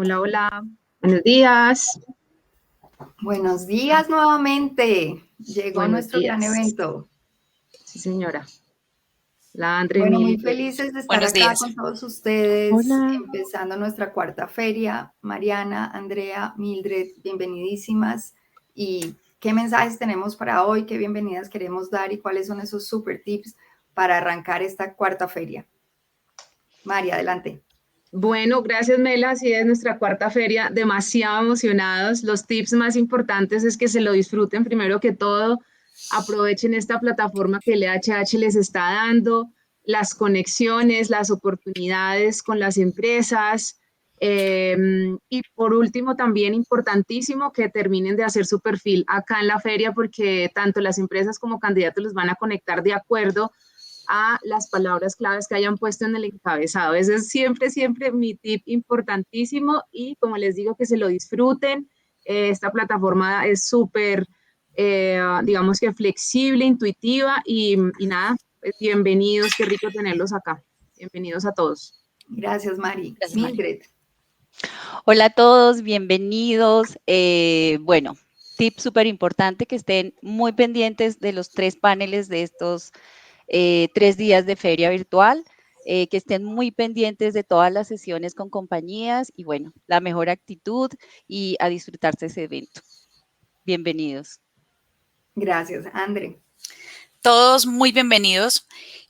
Hola, hola. Buenos días. Buenos días nuevamente. Llegó Buenos nuestro gran días. evento. Sí, señora. La Andre Bueno, muy Mildred. felices de estar Buenos acá días. con todos ustedes, Hola. empezando nuestra cuarta feria. Mariana, Andrea, Mildred, bienvenidísimas. ¿Y qué mensajes tenemos para hoy? ¿Qué bienvenidas queremos dar? ¿Y cuáles son esos super tips para arrancar esta cuarta feria? María, adelante. Bueno, gracias Mela, así es nuestra cuarta feria, demasiado emocionados. Los tips más importantes es que se lo disfruten primero que todo, aprovechen esta plataforma que LHH les está dando, las conexiones, las oportunidades con las empresas, y por último también importantísimo que terminen de hacer su perfil acá en la feria porque tanto las empresas como candidatos los van a conectar de acuerdo a las palabras claves que hayan puesto en el encabezado. Ese es siempre, siempre mi tip importantísimo y como les digo, que se lo disfruten. Esta plataforma es súper, digamos que flexible, intuitiva y nada, pues bienvenidos, qué rico tenerlos acá. Bienvenidos a todos. Gracias, Mari. Gracias, Mari. Mildred. Hola a todos, bienvenidos. Bueno, tip súper importante que estén muy pendientes de los 3 paneles de estos 3 días de feria virtual, que estén muy pendientes de todas las sesiones con compañías y bueno, la mejor actitud y a disfrutarse ese evento. Bienvenidos. Gracias, Andre. Todos muy bienvenidos,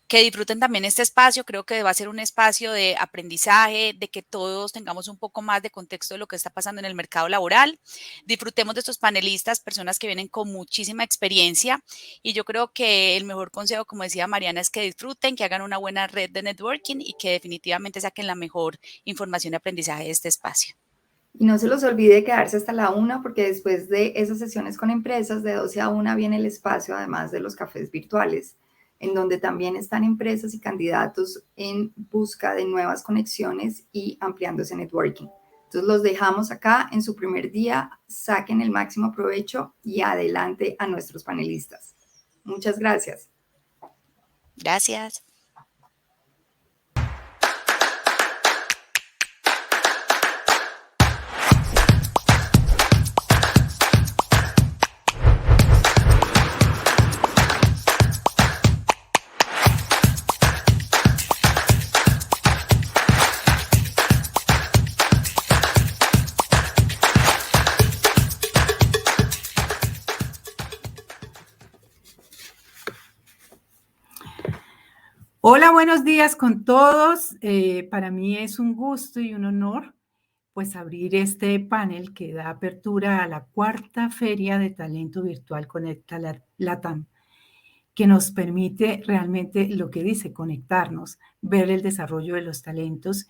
que disfruten también este espacio. Creo que va a ser un espacio de aprendizaje, de que todos tengamos un poco más de contexto de lo que está pasando en el mercado laboral. Disfrutemos de estos panelistas, personas que vienen con muchísima experiencia y yo creo que el mejor consejo, como decía Mariana, es que disfruten, que hagan una buena red de networking y que definitivamente saquen la mejor información y aprendizaje de este espacio. Y no se los olvide quedarse hasta la 1 porque después de esas sesiones con empresas de 12 a 1 viene el espacio, además de los cafés virtuales, en donde también están empresas y candidatos en busca de nuevas conexiones y ampliando ese networking. Entonces los dejamos acá en su primer día, saquen el máximo provecho y adelante a nuestros panelistas. Muchas gracias. Gracias. Hola, buenos días con todos. Para mí es un gusto y un honor pues abrir este panel que da apertura a la cuarta Feria de Talento Virtual Conecta Latam, que nos permite realmente lo que dice, conectarnos, ver el desarrollo de los talentos.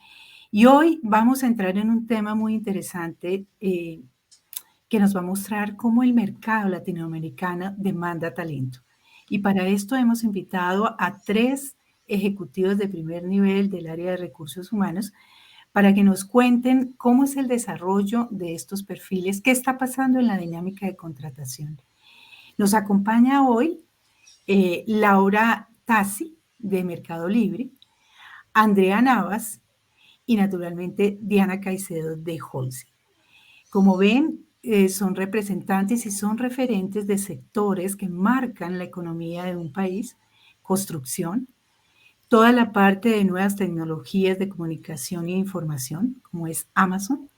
Y hoy vamos a entrar en un tema muy interesante que nos va a mostrar cómo el mercado latinoamericano demanda talento. Y para esto hemos invitado a 3 ejecutivos de primer nivel del área de recursos humanos para que nos cuenten cómo es el desarrollo de estos perfiles, qué está pasando en la dinámica de contratación. Nos acompaña hoy Laura Tassi, de Mercado Libre, Andrea Navas y naturalmente Diana Caicedo, de Holcim. Como ven, son representantes y son referentes de sectores que marcan la economía de un país, construcción, toda la parte de nuevas tecnologías de comunicación e información, como es Amazon,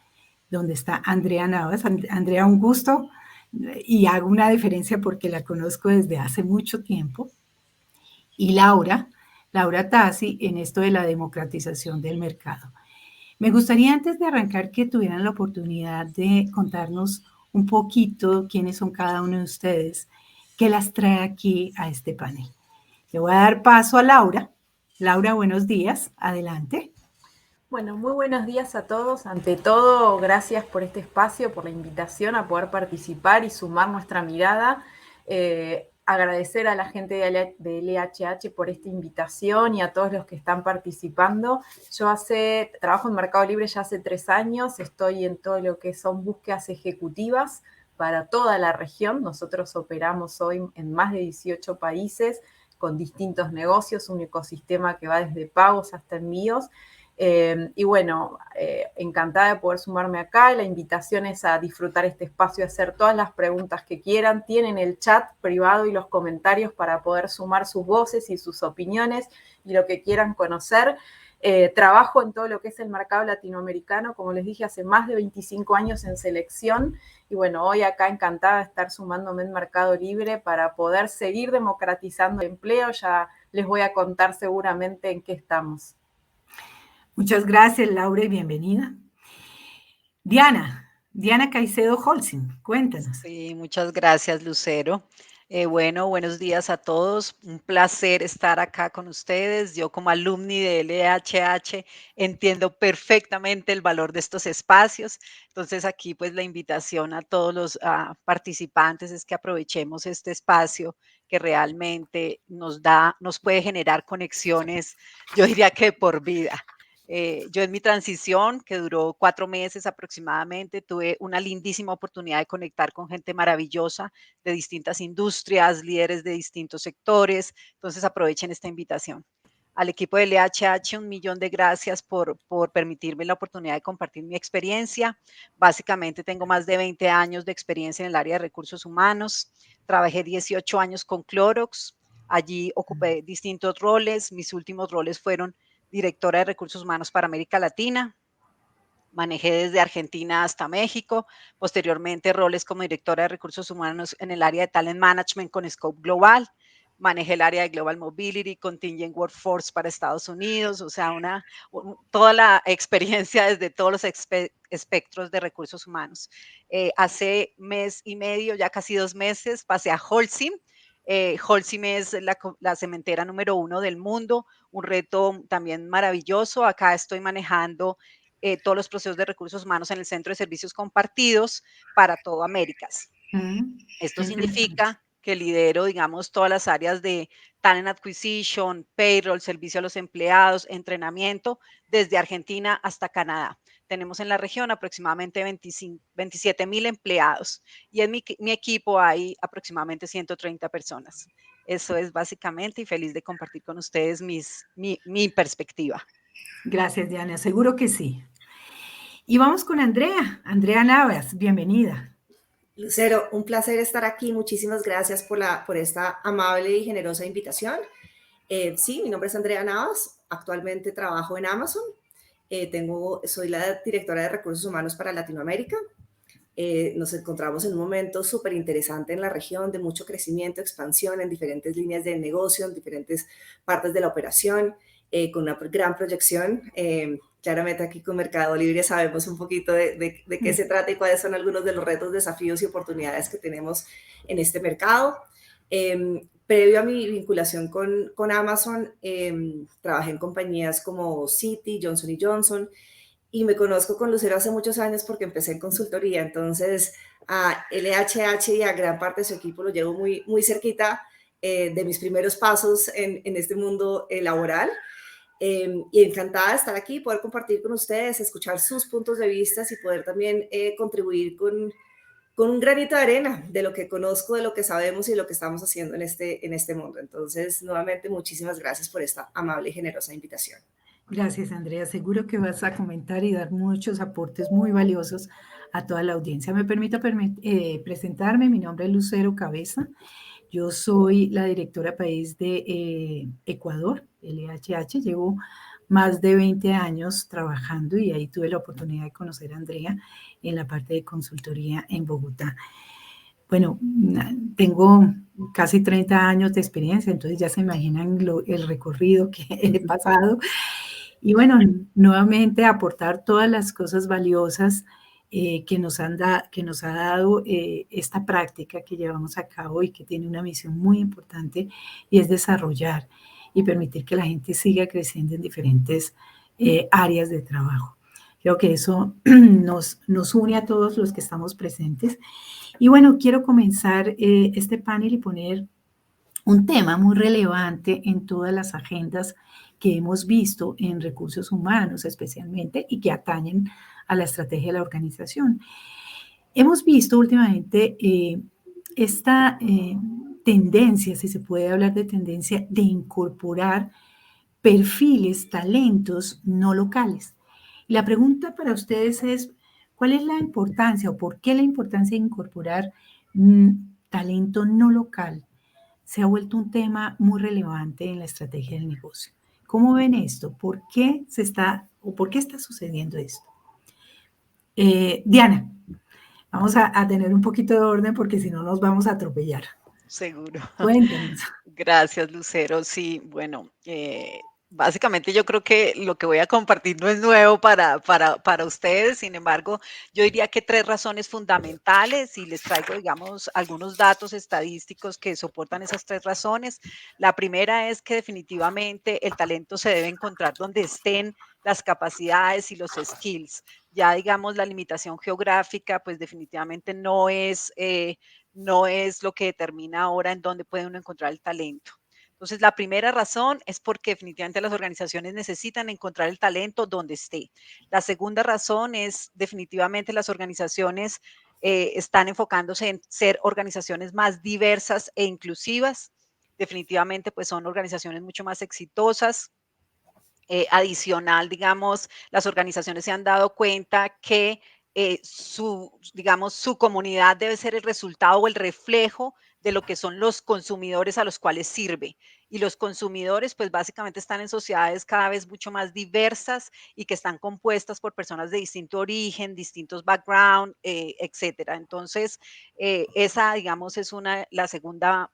donde está Andrea Navas. Andrea, un gusto y hago una diferencia porque la conozco desde hace mucho tiempo. Y Laura Tassi, en esto de la democratización del mercado. Me gustaría antes de arrancar que tuvieran la oportunidad de contarnos un poquito quiénes son cada uno de ustedes, qué las trae aquí a este panel. Le voy a dar paso a Laura. Laura, buenos días. Adelante. Bueno, muy buenos días a todos. Ante todo, gracias por este espacio, por la invitación a poder participar y sumar nuestra mirada. Agradecer a la gente de LHH por esta invitación y a todos los que están participando. Yo trabajo en Mercado Libre ya hace 3 años, estoy en todo lo que son búsquedas ejecutivas para toda la región. Nosotros operamos hoy en más de 18 países con distintos negocios, un ecosistema que va desde pagos hasta envíos. Y bueno, encantada de poder sumarme acá. La invitación es a disfrutar este espacio, a hacer todas las preguntas que quieran. Tienen el chat privado y los comentarios para poder sumar sus voces y sus opiniones y lo que quieran conocer. Trabajo en todo lo que es el mercado latinoamericano, como les dije, hace más de 25 años en selección. Y bueno, hoy acá encantada de estar sumándome en Mercado Libre para poder seguir democratizando el empleo. Ya les voy a contar seguramente en qué estamos. Muchas gracias, Laura, y bienvenida. Diana Caicedo Holcim, cuéntanos. Sí, muchas gracias, Lucero. Bueno, buenos días a todos. Un placer estar acá con ustedes. Yo como alumni de LHH entiendo perfectamente el valor de estos espacios. Entonces aquí pues la invitación a todos los participantes es que aprovechemos este espacio que realmente nos puede generar conexiones, yo diría que por vida. Yo en mi transición, que duró 4 meses aproximadamente, tuve una lindísima oportunidad de conectar con gente maravillosa de distintas industrias, líderes de distintos sectores. Entonces aprovechen esta invitación. Al equipo de LHH, 1.000.000 de gracias por permitirme la oportunidad de compartir mi experiencia. Básicamente tengo más de 20 años de experiencia en el área de recursos humanos. Trabajé 18 años con Clorox. Allí ocupé distintos roles. Mis últimos roles fueron directora de recursos humanos para América Latina. Manejé desde Argentina hasta México, posteriormente roles como directora de recursos humanos en el área de Talent Management con Scope Global. Manejé el área de Global Mobility, Contingent Workforce para Estados Unidos, o sea, toda la experiencia desde todos los espectros de recursos humanos. Hace mes y medio, ya casi 2 meses, pasé a Holcim. Holcim es la cementera número 1 del mundo, un reto también maravilloso. Acá estoy manejando todos los procesos de recursos humanos en el Centro de Servicios Compartidos para todo Américas. Esto significa que lidero, digamos, todas las áreas de Talent Acquisition, Payroll, servicio a los empleados, entrenamiento, desde Argentina hasta Canadá. Tenemos en la región aproximadamente 27.000 empleados y en mi equipo hay aproximadamente 130 personas. Eso es básicamente, y feliz de compartir con ustedes mi perspectiva. Gracias, Diana, seguro que sí. Y vamos con Andrea Navas, bienvenida. Lucero, un placer estar aquí. Muchísimas gracias por esta amable y generosa invitación. Sí, mi nombre es Andrea Navas. Actualmente trabajo en Amazon. Soy la directora de recursos humanos para Latinoamérica. Nos encontramos en un momento súper interesante en la región, de mucho crecimiento, expansión en diferentes líneas de negocio, en diferentes partes de la operación, con una gran proyección. Claramente aquí con Mercado Libre sabemos un poquito de qué se trata y cuáles son algunos de los retos, desafíos y oportunidades que tenemos en este mercado. Previo a mi vinculación con Amazon, trabajé en compañías como Citi, Johnson & Johnson, y me conozco con Lucero hace muchos años porque empecé en consultoría. Entonces a LHH y a gran parte de su equipo lo llevo muy, muy cerquita de mis primeros pasos en este mundo laboral. Y encantada de estar aquí, poder compartir con ustedes, escuchar sus puntos de vista y poder también contribuir con un granito de arena de lo que conozco, de lo que sabemos y lo que estamos haciendo en este mundo. Entonces, nuevamente, muchísimas gracias por esta amable y generosa invitación. Gracias, Andrea. Seguro que vas a comentar y dar muchos aportes muy valiosos a toda la audiencia. Me permito presentarme. Mi nombre es Lucero Cabeza. Yo soy la directora país de Ecuador, LHH. Llevo más de 20 años trabajando y ahí tuve la oportunidad de conocer a Andrea en la parte de consultoría en Bogotá. Bueno, tengo casi 30 años de experiencia, entonces ya se imaginan el recorrido que he pasado. Y bueno, nuevamente aportar todas las cosas valiosas que nos ha dado esta práctica que llevamos a cabo y que tiene una misión muy importante, y es desarrollar y permitir que la gente siga creciendo en diferentes áreas de trabajo. Creo que eso nos une a todos los que estamos presentes. Y bueno, quiero comenzar este panel y poner un tema muy relevante en todas las agendas que hemos visto en recursos humanos especialmente y que atañen a la estrategia de la organización. Hemos visto últimamente esta tendencia, si se puede hablar de tendencia, de incorporar perfiles, talentos no locales. Y la pregunta para ustedes es, ¿cuál es la importancia o por qué la importancia de incorporar talento no local? Se ha vuelto un tema muy relevante en la estrategia del negocio. ¿Cómo ven esto? ¿Por qué está sucediendo esto? Diana, vamos a tener un poquito de orden porque si no nos vamos a atropellar. Seguro. Cuéntenos. Gracias, Lucero. Sí, bueno, básicamente yo creo que lo que voy a compartir no es nuevo para ustedes. Sin embargo, yo diría que 3 razones fundamentales y les traigo, digamos, algunos datos estadísticos que soportan esas 3 razones. La primera es que definitivamente el talento se debe encontrar donde estén las capacidades y los skills. Ya, digamos, la limitación geográfica, pues definitivamente no es lo que determina ahora en dónde puede uno encontrar el talento. Entonces, la primera razón es porque definitivamente las organizaciones necesitan encontrar el talento donde esté. La segunda razón es definitivamente las organizaciones están enfocándose en ser organizaciones más diversas e inclusivas. Definitivamente, pues son organizaciones mucho más exitosas. Adicional, digamos, las organizaciones se han dado cuenta que digamos, su comunidad debe ser el resultado o el reflejo de lo que son los consumidores a los cuales sirve. Y los consumidores, pues básicamente están en sociedades cada vez mucho más diversas y que están compuestas por personas de distinto origen, distintos background, etcétera. Entonces, esa, digamos, es la segunda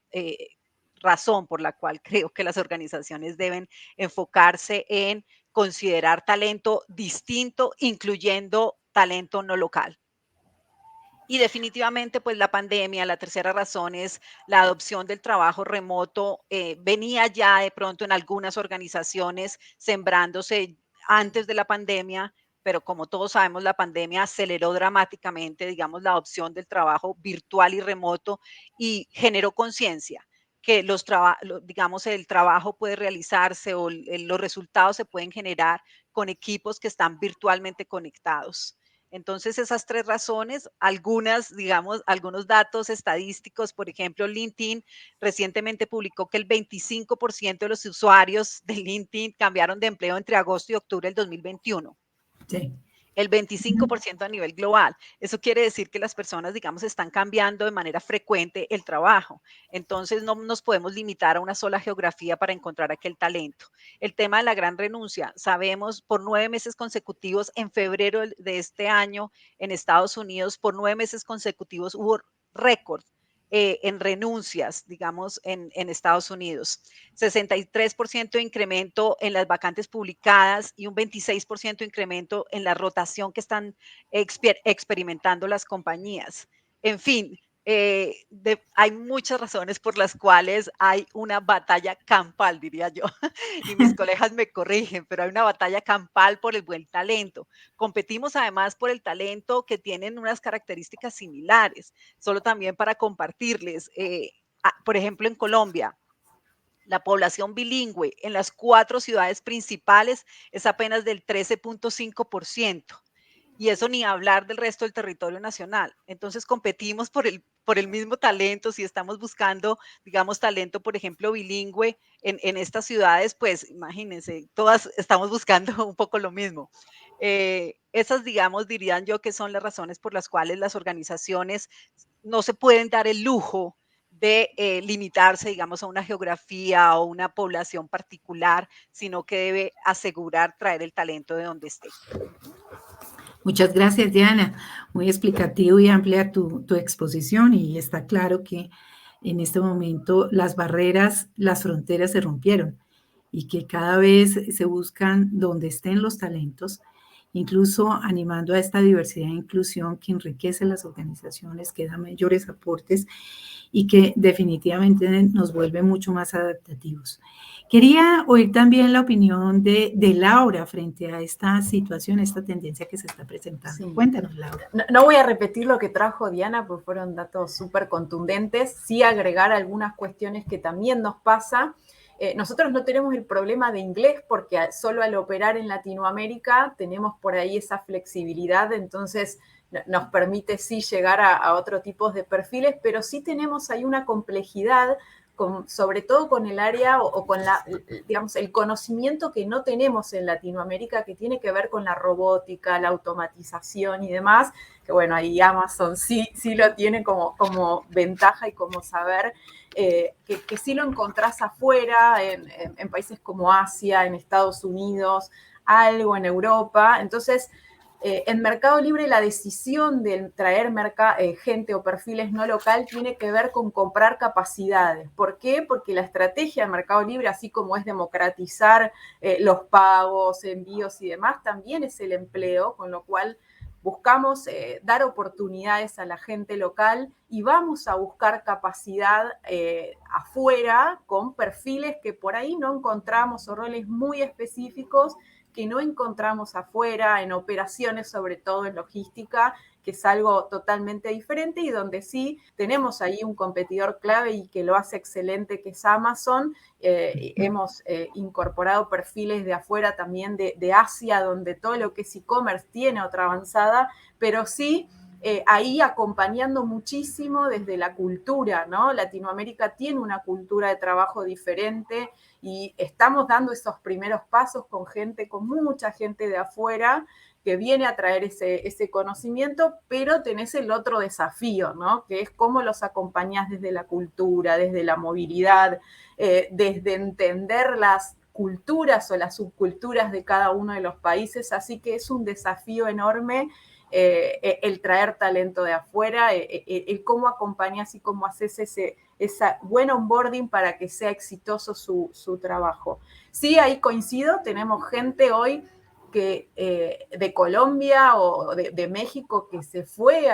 razón por la cual creo que las organizaciones deben enfocarse en considerar talento distinto, incluyendo talento no local. Y definitivamente, pues la pandemia, la tercera razón es la adopción del trabajo remoto. Venía ya de pronto en algunas organizaciones sembrándose antes de la pandemia, pero como todos sabemos, la pandemia aceleró dramáticamente, digamos, la adopción del trabajo virtual y remoto y generó conciencia que digamos, el trabajo puede realizarse o los resultados se pueden generar con equipos que están virtualmente conectados. Entonces, esas 3 razones, digamos, algunos datos estadísticos, por ejemplo, LinkedIn recientemente publicó que el 25% de los usuarios de LinkedIn cambiaron de empleo entre agosto y octubre del 2021. Sí. El 25% a nivel global. Eso quiere decir que las personas, digamos, están cambiando de manera frecuente el trabajo. Entonces, no nos podemos limitar a una sola geografía para encontrar aquel talento. El tema de la gran renuncia, sabemos por 9 meses consecutivos, en febrero de este año, en Estados Unidos, por 9 meses consecutivos hubo récord en renuncias, digamos, en Estados Unidos. 63% de incremento en las vacantes publicadas y un 26% de incremento en la rotación que están experimentando las compañías. En fin, hay muchas razones por las cuales hay una batalla campal, diría yo, y mis colegas me corrigen, pero hay una batalla campal por el buen talento. Competimos además por el talento que tienen unas características similares, solo también para compartirles. Por ejemplo, en Colombia, la población bilingüe en las 4 ciudades principales es apenas del 13.5%. Y eso ni hablar del resto del territorio nacional. Entonces competimos por el mismo talento. Si estamos buscando, digamos, talento, por ejemplo, bilingüe en estas ciudades, pues imagínense, todas estamos buscando un poco lo mismo. Esas, digamos, dirían yo que son las razones por las cuales las organizaciones no se pueden dar el lujo de limitarse, digamos, a una geografía o una población particular, sino que debe asegurar traer el talento de donde esté. Muchas gracias, Diana. Muy explicativo y amplia tu exposición y está claro que en este momento las barreras, las fronteras se rompieron y que cada vez se buscan donde estén los talentos, incluso animando a esta diversidad e inclusión que enriquece las organizaciones, que da mayores aportes y que definitivamente nos vuelve mucho más adaptativos. Quería oír también la opinión de Laura frente a esta situación, esta tendencia que se está presentando. Sí. Cuéntanos, Laura. No voy a repetir lo que trajo Diana, porque fueron datos súper contundentes. Sí agregar algunas cuestiones que también nos pasa. Nosotros no tenemos el problema de inglés porque solo al operar en Latinoamérica tenemos por ahí esa flexibilidad, entonces nos permite sí llegar a otro tipo de perfiles, pero sí tenemos ahí una complejidad sobre todo con el área o con digamos, el conocimiento que no tenemos en Latinoamérica, que tiene que ver con la robótica, la automatización y demás, que bueno, ahí Amazon sí lo tiene como ventaja y como saber que sí lo encontrás afuera, en países como Asia, en Estados Unidos, algo en Europa. Entonces, en Mercado Libre la decisión de traer gente o perfiles no local tiene que ver con comprar capacidades. ¿Por qué? Porque la estrategia de Mercado Libre, así como es democratizar los pagos, envíos y demás, también es el empleo, con lo cual buscamos dar oportunidades a la gente local y vamos a buscar capacidad afuera con perfiles que por ahí no encontramos o roles muy específicos que no encontramos afuera, en operaciones, sobre todo en logística, que es algo totalmente diferente y donde sí tenemos ahí un competidor clave y que lo hace excelente, que es Amazon. Hemos incorporado perfiles de afuera también, de Asia, donde todo lo que es e-commerce tiene otra avanzada, pero sí ahí acompañando muchísimo desde la cultura, ¿no? Latinoamérica tiene una cultura de trabajo diferente y estamos dando esos primeros pasos con mucha gente de afuera que viene a traer ese conocimiento, pero tenés el otro desafío, ¿no? Que es cómo los acompañás desde la cultura, desde la movilidad, desde entender las culturas o las subculturas de cada uno de los países, así que es un desafío enorme el traer talento de afuera, el cómo acompañas y cómo haces ese buen onboarding para que sea exitoso su trabajo. Sí, ahí coincido, tenemos gente hoy que de Colombia o de México que se fue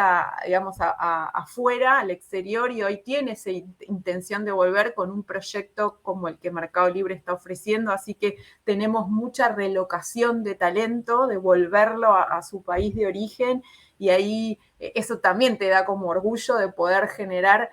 afuera, al exterior, y hoy tiene esa intención de volver con un proyecto como el que Mercado Libre está ofreciendo, así que tenemos mucha relocación de talento, de volverlo a su país de origen, y ahí eso también te da como orgullo de poder generar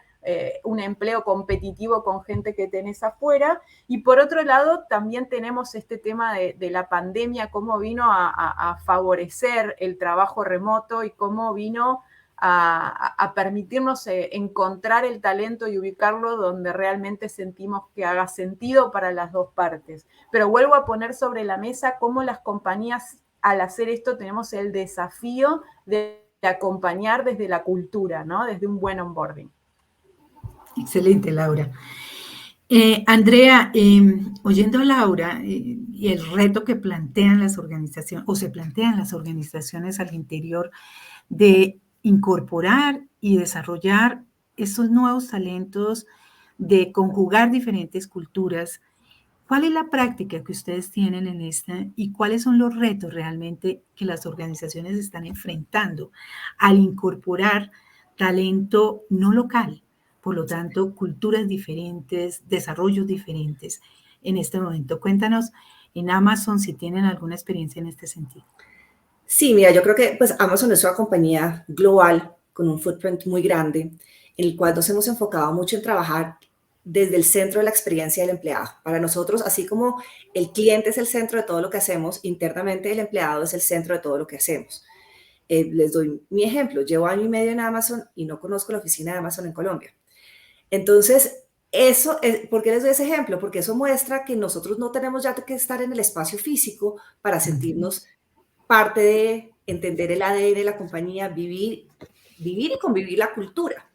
un empleo competitivo con gente que tenés afuera. Y por otro lado, también tenemos este tema de la pandemia, cómo vino a favorecer el trabajo remoto y cómo vino a permitirnos encontrar el talento y ubicarlo donde realmente sentimos que haga sentido para las dos partes. Pero vuelvo a poner sobre la mesa cómo las compañías, al hacer esto, tenemos el desafío de acompañar desde la cultura, ¿no? Desde un buen onboarding. Excelente, Laura. Andrea, oyendo a Laura y el reto que plantean las organizaciones, o se plantean las organizaciones al interior de incorporar y desarrollar esos nuevos talentos, de conjugar diferentes culturas, ¿cuál es la práctica que ustedes tienen en esta y cuáles son los retos realmente que las organizaciones están enfrentando al incorporar talento no local? Por lo tanto, culturas diferentes, desarrollos diferentes en este momento. Cuéntanos en Amazon si tienen alguna experiencia en este sentido. Sí, mira, yo creo que pues Amazon es una compañía global con un footprint muy grande, en el cual nos hemos enfocado mucho en trabajar desde el centro de la experiencia del empleado. Para nosotros, así como el cliente es el centro de todo lo que hacemos, internamente el empleado es el centro de todo lo que hacemos. Les doy mi ejemplo. Llevo 1 año y medio en Amazon y no conozco la oficina de Amazon en Colombia. Entonces, ¿por qué les doy ese ejemplo? Porque eso muestra que nosotros no tenemos ya que estar en el espacio físico para sentirnos parte de entender el ADN de la compañía, vivir y convivir la cultura.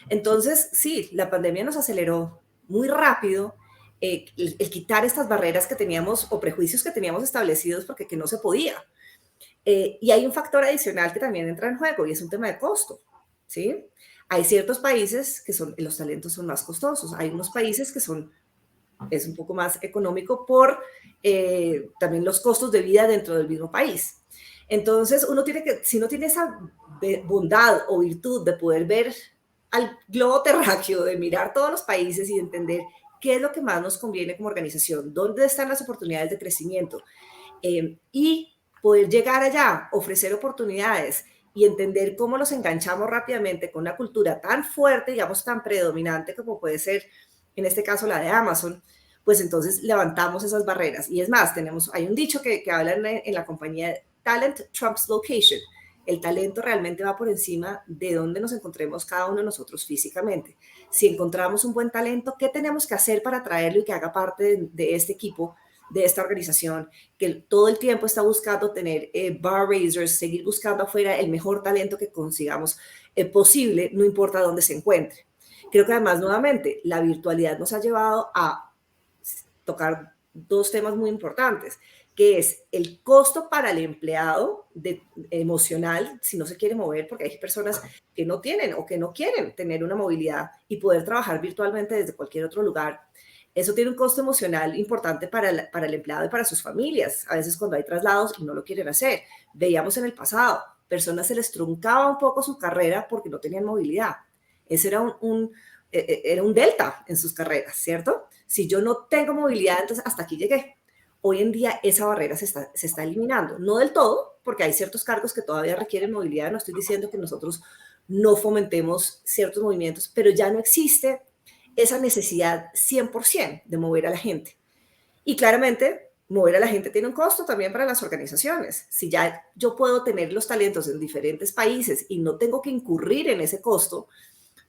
Entonces, sí, la pandemia nos aceleró muy rápido el quitar estas barreras que teníamos o prejuicios que teníamos establecidos porque que no se podía. Y hay un factor adicional que también entra en juego y es un tema de costo, ¿sí? Hay ciertos países que los talentos son más costosos, hay unos países que es un poco más económico por también los costos de vida dentro del mismo país. Entonces, si uno tiene esa bondad o virtud de poder ver al globo terráqueo, de mirar todos los países y de entender qué es lo que más nos conviene como organización, dónde están las oportunidades de crecimiento y poder llegar allá, ofrecer oportunidades y entender cómo los enganchamos rápidamente con una cultura tan fuerte, digamos, tan predominante como puede ser, en este caso, la de Amazon, pues entonces levantamos esas barreras. Y es más, hay un dicho que habla en la compañía, talent trumps location. El talento realmente va por encima de donde nos encontremos cada uno de nosotros físicamente. Si encontramos un buen talento, ¿qué tenemos que hacer para traerlo y que haga parte de este equipo, de esta organización, que todo el tiempo está buscando tener bar raisers, seguir buscando afuera el mejor talento que consigamos posible, no importa dónde se encuentre? Creo que además, nuevamente, la virtualidad nos ha llevado a tocar dos temas muy importantes, que es el costo para el empleado emocional, si no se quiere mover, porque hay personas que no tienen o que no quieren tener una movilidad y poder trabajar virtualmente desde cualquier otro lugar. Eso tiene un costo emocional importante para el empleado y para sus familias. A veces cuando hay traslados y no lo quieren hacer. Veíamos en el pasado, personas se les truncaba un poco su carrera porque no tenían movilidad. Ese era un delta en sus carreras, ¿cierto? Si yo no tengo movilidad, entonces hasta aquí llegué. Hoy en día esa barrera se está eliminando. No del todo, porque hay ciertos cargos que todavía requieren movilidad. No estoy diciendo que nosotros no fomentemos ciertos movimientos, pero ya no existe esa necesidad 100% de mover a la gente. Y claramente, mover a la gente tiene un costo también para las organizaciones. Si ya yo puedo tener los talentos en diferentes países y no tengo que incurrir en ese costo,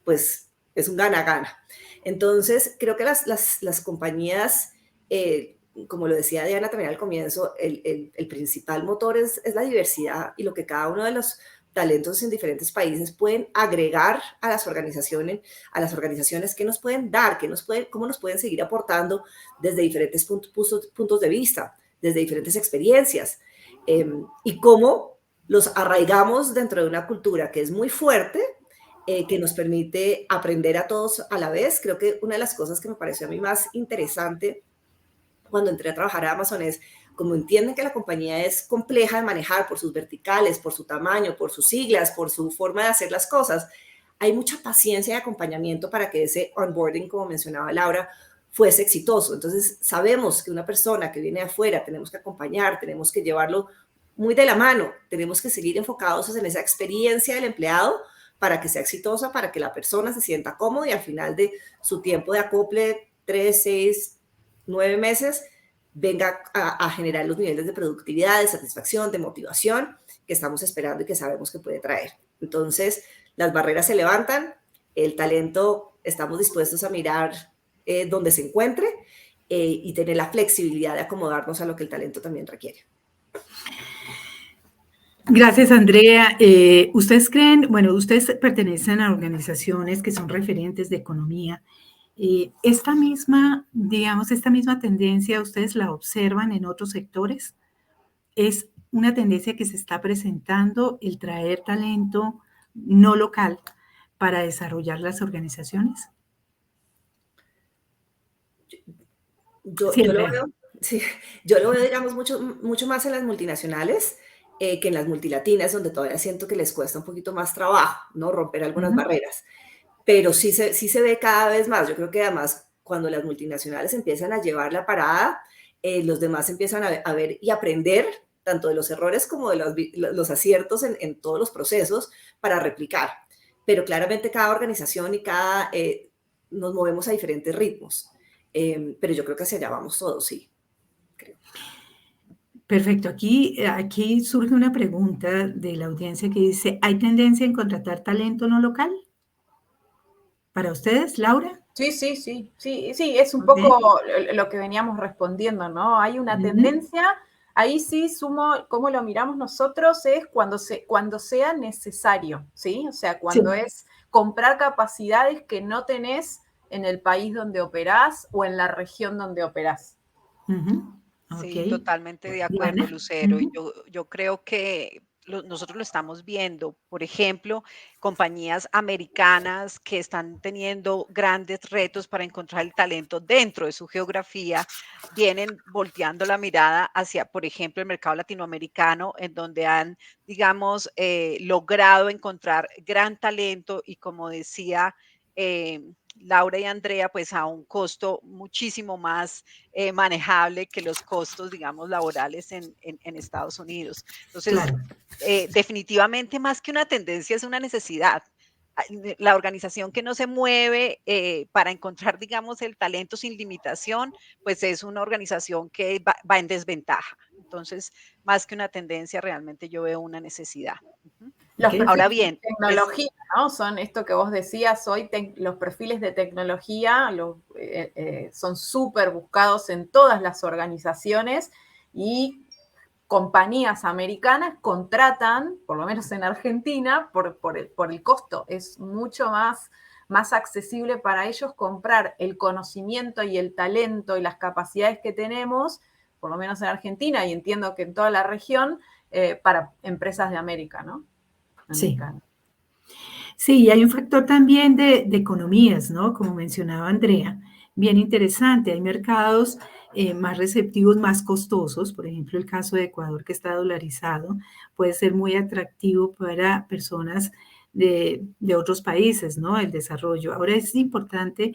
pues es un gana-gana. Entonces, creo que las compañías, como lo decía Diana también al comienzo, el principal motor es la diversidad y lo que cada uno de los talentos en diferentes países pueden agregar a las organizaciones, que nos pueden dar, cómo nos pueden seguir aportando desde diferentes puntos de vista, desde diferentes experiencias, y cómo los arraigamos dentro de una cultura que es muy fuerte, que nos permite aprender a todos a la vez. Creo que una de las cosas que me pareció a mí más interesante cuando entré a trabajar a Amazon es, como entienden que la compañía es compleja de manejar por sus verticales, por su tamaño, por sus siglas, por su forma de hacer las cosas, hay mucha paciencia y acompañamiento para que ese onboarding, como mencionaba Laura, fuese exitoso. Entonces, sabemos que una persona que viene de afuera tenemos que acompañar, tenemos que llevarlo muy de la mano, tenemos que seguir enfocados en esa experiencia del empleado para que sea exitosa, para que la persona se sienta cómoda y al final de su tiempo de acople, 3, 6, 9 meses, venga a generar los niveles de productividad, de satisfacción, de motivación que estamos esperando y que sabemos que puede traer. Entonces, las barreras se levantan, el talento estamos dispuestos a mirar donde se encuentre y tener la flexibilidad de acomodarnos a lo que el talento también requiere. Gracias, Andrea. ¿Ustedes creen, bueno, ustedes pertenecen a organizaciones que son referentes de economía? Esta misma tendencia, ¿ustedes la observan en otros sectores? ¿Es una tendencia que se está presentando el traer talento no local para desarrollar las organizaciones? Yo lo veo, digamos, mucho más en las multinacionales que en las multilatinas, donde todavía siento que les cuesta un poquito más trabajo, ¿no? Romper algunas barreras. Pero sí se ve cada vez más. Yo creo que además cuando las multinacionales empiezan a llevar la parada, los demás empiezan a ver y aprender tanto de los errores como de los aciertos en todos los procesos para replicar. Pero claramente cada organización y nos movemos a diferentes ritmos. Pero yo creo que hacia allá vamos todos, sí. Creo. Perfecto. Aquí surge una pregunta de la audiencia que dice, ¿hay tendencia en contratar talento no local? ¿Para ustedes, Laura? Sí, es un poco lo que veníamos respondiendo, ¿no? Hay una tendencia, ahí sí sumo, cómo lo miramos nosotros, es cuando sea necesario, ¿sí? O sea, cuando es comprar capacidades que no tenés en el país donde operás o en la región donde operás. Sí, totalmente de acuerdo, Lucero. Yo creo que nosotros lo estamos viendo, por ejemplo, compañías americanas que están teniendo grandes retos para encontrar el talento dentro de su geografía, vienen volteando la mirada hacia, por ejemplo, el mercado latinoamericano, en donde han, digamos, logrado encontrar gran talento y, como decía Laura y Andrea, pues a un costo muchísimo más manejable que los costos, digamos, laborales en Estados Unidos. Entonces, definitivamente más que una tendencia es una necesidad. La organización que no se mueve para encontrar, digamos, el talento sin limitación, pues es una organización que va en desventaja. Entonces, más que una tendencia, realmente yo veo una necesidad. Los Ok. perfiles Ahora bien, de tecnología, ¿no? Son esto que vos decías hoy, los perfiles de tecnología son súper buscados en todas las organizaciones y compañías americanas contratan, por lo menos en Argentina, por el costo. Es mucho más accesible para ellos comprar el conocimiento y el talento y las capacidades que tenemos, por lo menos en Argentina, y entiendo que en toda la región, para empresas de América, ¿no? Sí. Sí, y hay un factor también de economías, ¿no? Como mencionaba Andrea, bien interesante. Hay mercados más receptivos, más costosos. Por ejemplo, el caso de Ecuador, que está dolarizado, puede ser muy atractivo para personas de otros países, ¿no? El desarrollo. Ahora es importante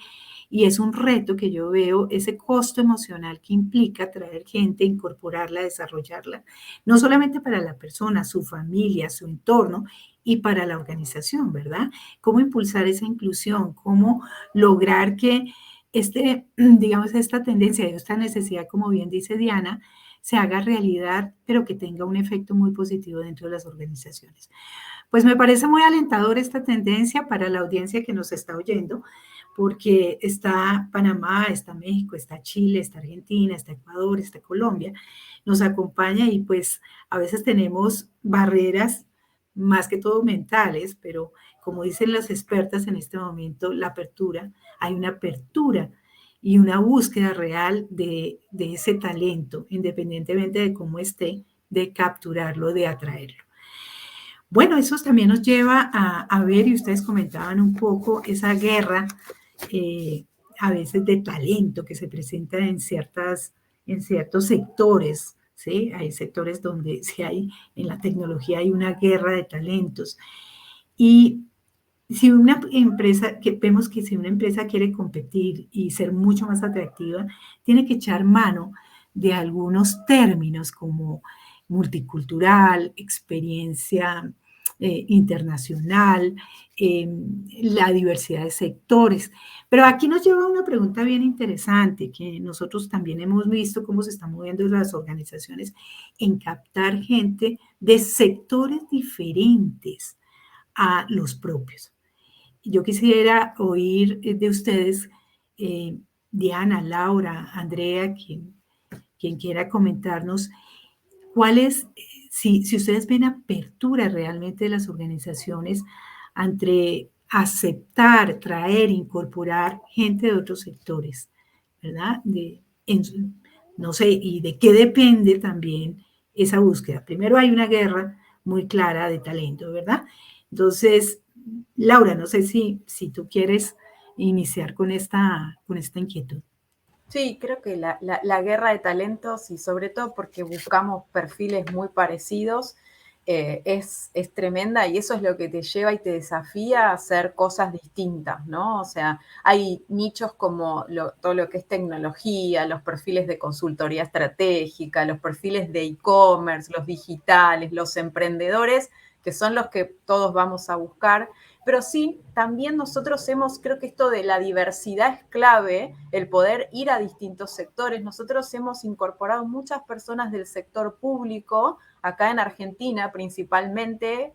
y es un reto que yo veo, ese costo emocional que implica traer gente, incorporarla, desarrollarla, no solamente para la persona, su familia, su entorno, y para la organización, ¿verdad? ¿Cómo impulsar esa inclusión? ¿Cómo lograr que digamos, esta tendencia, esta necesidad, como bien dice Diana, se haga realidad, pero que tenga un efecto muy positivo dentro de las organizaciones? Pues me parece muy alentador esta tendencia para la audiencia que nos está oyendo, porque está Panamá, está México, está Chile, está Argentina, está Ecuador, está Colombia, nos acompaña y pues a veces tenemos barreras más que todo mentales, pero como dicen las expertas en este momento, la apertura, hay una apertura y una búsqueda real de ese talento, independientemente de cómo esté, de capturarlo, de atraerlo. Bueno, eso también nos lleva a ver, y ustedes comentaban un poco, esa guerra a veces de talento que se presenta en ciertos sectores, ¿sí? Hay sectores donde sí hay, en la tecnología hay una guerra de talentos. Y si una empresa, que vemos que si una empresa quiere competir y ser mucho más atractiva, tiene que echar mano de algunos términos como multicultural, experiencia internacional, la diversidad de sectores. Pero aquí nos lleva a una pregunta bien interesante que nosotros también hemos visto cómo se están moviendo las organizaciones en captar gente de sectores diferentes a los propios. Yo quisiera oír de ustedes, Diana, Laura, Andrea, quien quiera comentarnos, cuál es, si ustedes ven apertura realmente de las organizaciones entre aceptar, traer, incorporar gente de otros sectores, ¿verdad? No sé, y de qué depende también esa búsqueda. Primero hay una guerra muy clara de talento, ¿verdad? Entonces, Laura, no sé si tú quieres iniciar con esta inquietud. Sí, creo que la guerra de talentos, y sobre todo porque buscamos perfiles muy parecidos, es tremenda, y eso es lo que te lleva y te desafía a hacer cosas distintas, ¿no? O sea, hay nichos como todo lo que es tecnología, los perfiles de consultoría estratégica, los perfiles de e-commerce, los digitales, los emprendedores, que son los que todos vamos a buscar. Pero sí, también nosotros creo que esto de la diversidad es clave, el poder ir a distintos sectores. Nosotros hemos incorporado muchas personas del sector público, acá en Argentina principalmente.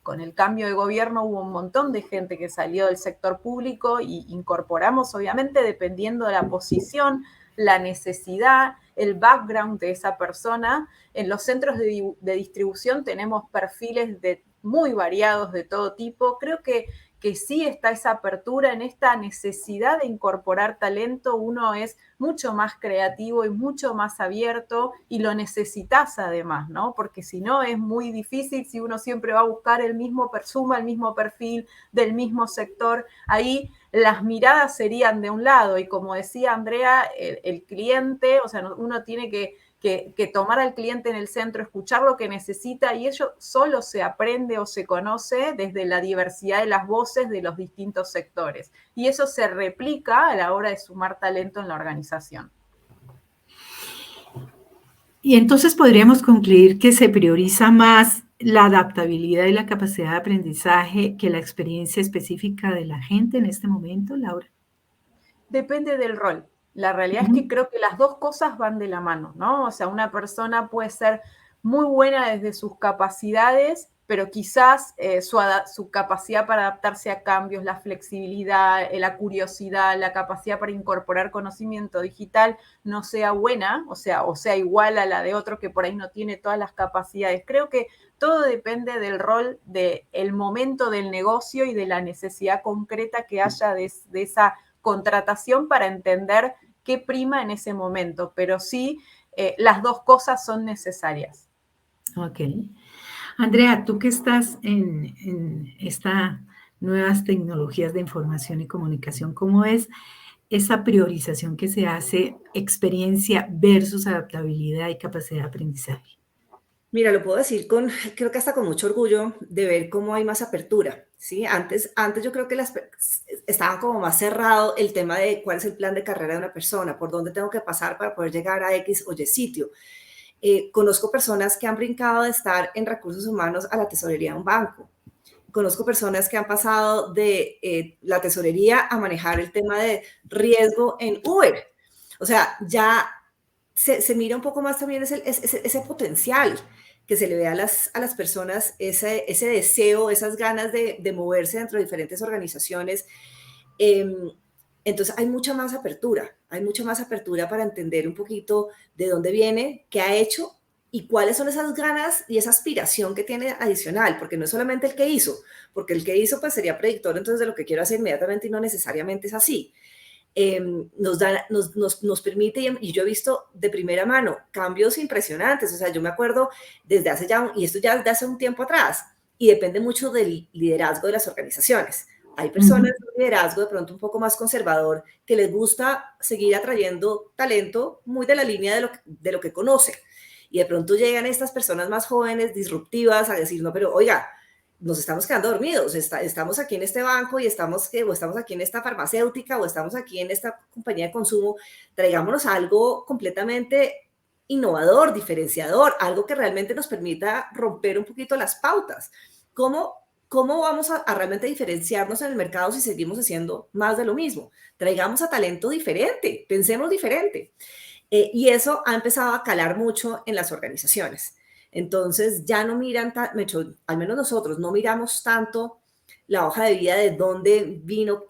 Con el cambio de gobierno hubo un montón de gente que salió del sector público y incorporamos, obviamente, dependiendo de la posición, la necesidad, el background de esa persona. En los centros de distribución tenemos perfiles muy variados de todo tipo. Creo que sí está esa apertura en esta necesidad de incorporar talento. Uno es mucho más creativo y mucho más abierto, y lo necesitas además, ¿no? Porque si no es muy difícil, si uno siempre va a buscar el mismo el mismo perfil del mismo sector, ahí las miradas serían de un lado, y como decía Andrea, el cliente, o sea, uno tiene que tomar al cliente en el centro, escuchar lo que necesita, y ello solo se aprende o se conoce desde la diversidad de las voces de los distintos sectores. Y eso se replica a la hora de sumar talento en la organización. Y entonces podríamos concluir que se prioriza más la adaptabilidad y la capacidad de aprendizaje que la experiencia específica de la gente en este momento, Laura. Depende del rol. La realidad es que creo que las dos cosas van de la mano, ¿no? O sea, una persona puede ser muy buena desde sus capacidades, pero quizás su capacidad para adaptarse a cambios, la flexibilidad, la curiosidad, la capacidad para incorporar conocimiento digital no sea buena, o sea igual a la de otro que por ahí no tiene todas las capacidades. Creo que todo depende del rol, del momento del negocio y de la necesidad concreta que haya de esa contratación para entender qué prima en ese momento, pero sí, las dos cosas son necesarias. Ok. Andrea, tú que estás en estas nuevas tecnologías de información y comunicación, ¿cómo es esa priorización que se hace, experiencia versus adaptabilidad y capacidad de aprendizaje? Mira, lo puedo decir creo que hasta con mucho orgullo de ver cómo hay más apertura, ¿sí? Antes yo creo que estaban como más cerrado el tema de cuál es el plan de carrera de una persona, por dónde tengo que pasar para poder llegar a X o Y sitio. Conozco personas que han brincado de estar en recursos humanos a la tesorería de un banco. Conozco personas que han pasado de la tesorería a manejar el tema de riesgo en Uber. O sea, ya se mira un poco más también ese potencial que se le ve a las personas, ese deseo, esas ganas de moverse dentro de diferentes organizaciones. Entonces hay mucha más apertura para entender un poquito de dónde viene, qué ha hecho y cuáles son esas ganas y esa aspiración que tiene adicional, porque no es solamente el que hizo, porque el que hizo pues sería predictor entonces de lo que quiero hacer inmediatamente y no necesariamente es así. Nos permite, y yo he visto de primera mano cambios impresionantes, o sea, yo me acuerdo desde hace ya, y esto ya desde hace un tiempo atrás, y depende mucho del liderazgo de las organizaciones. Hay personas de liderazgo de pronto un poco más conservador que les gusta seguir atrayendo talento muy de la línea de lo que conoce. Y de pronto llegan estas personas más jóvenes, disruptivas, a decir, no, pero oiga, nos estamos quedando dormidos, estamos aquí en este banco y estamos aquí en esta farmacéutica o estamos aquí en esta compañía de consumo, traigámonos algo completamente innovador, diferenciador, algo que realmente nos permita romper un poquito las pautas. ¿Cómo vamos a realmente diferenciarnos en el mercado si seguimos haciendo más de lo mismo? Traigamos a talento diferente, pensemos diferente. Y eso ha empezado a calar mucho en las organizaciones. Entonces ya no miran, al menos nosotros, no miramos tanto la hoja de vida de dónde vino,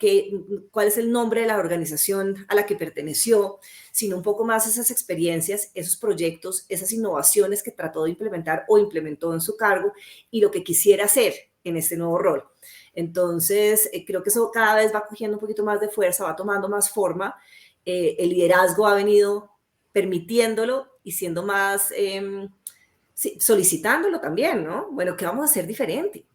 cuál es el nombre de la organización a la que perteneció, sino un poco más esas experiencias, esos proyectos, esas innovaciones que trató de implementar o implementó en su cargo y lo que quisiera hacer en este nuevo rol. Entonces, creo que eso cada vez va cogiendo un poquito más de fuerza, va tomando más forma. El liderazgo ha venido permitiéndolo y siendo más... Sí, solicitándolo también, ¿no? Bueno, ¿qué vamos a hacer diferente?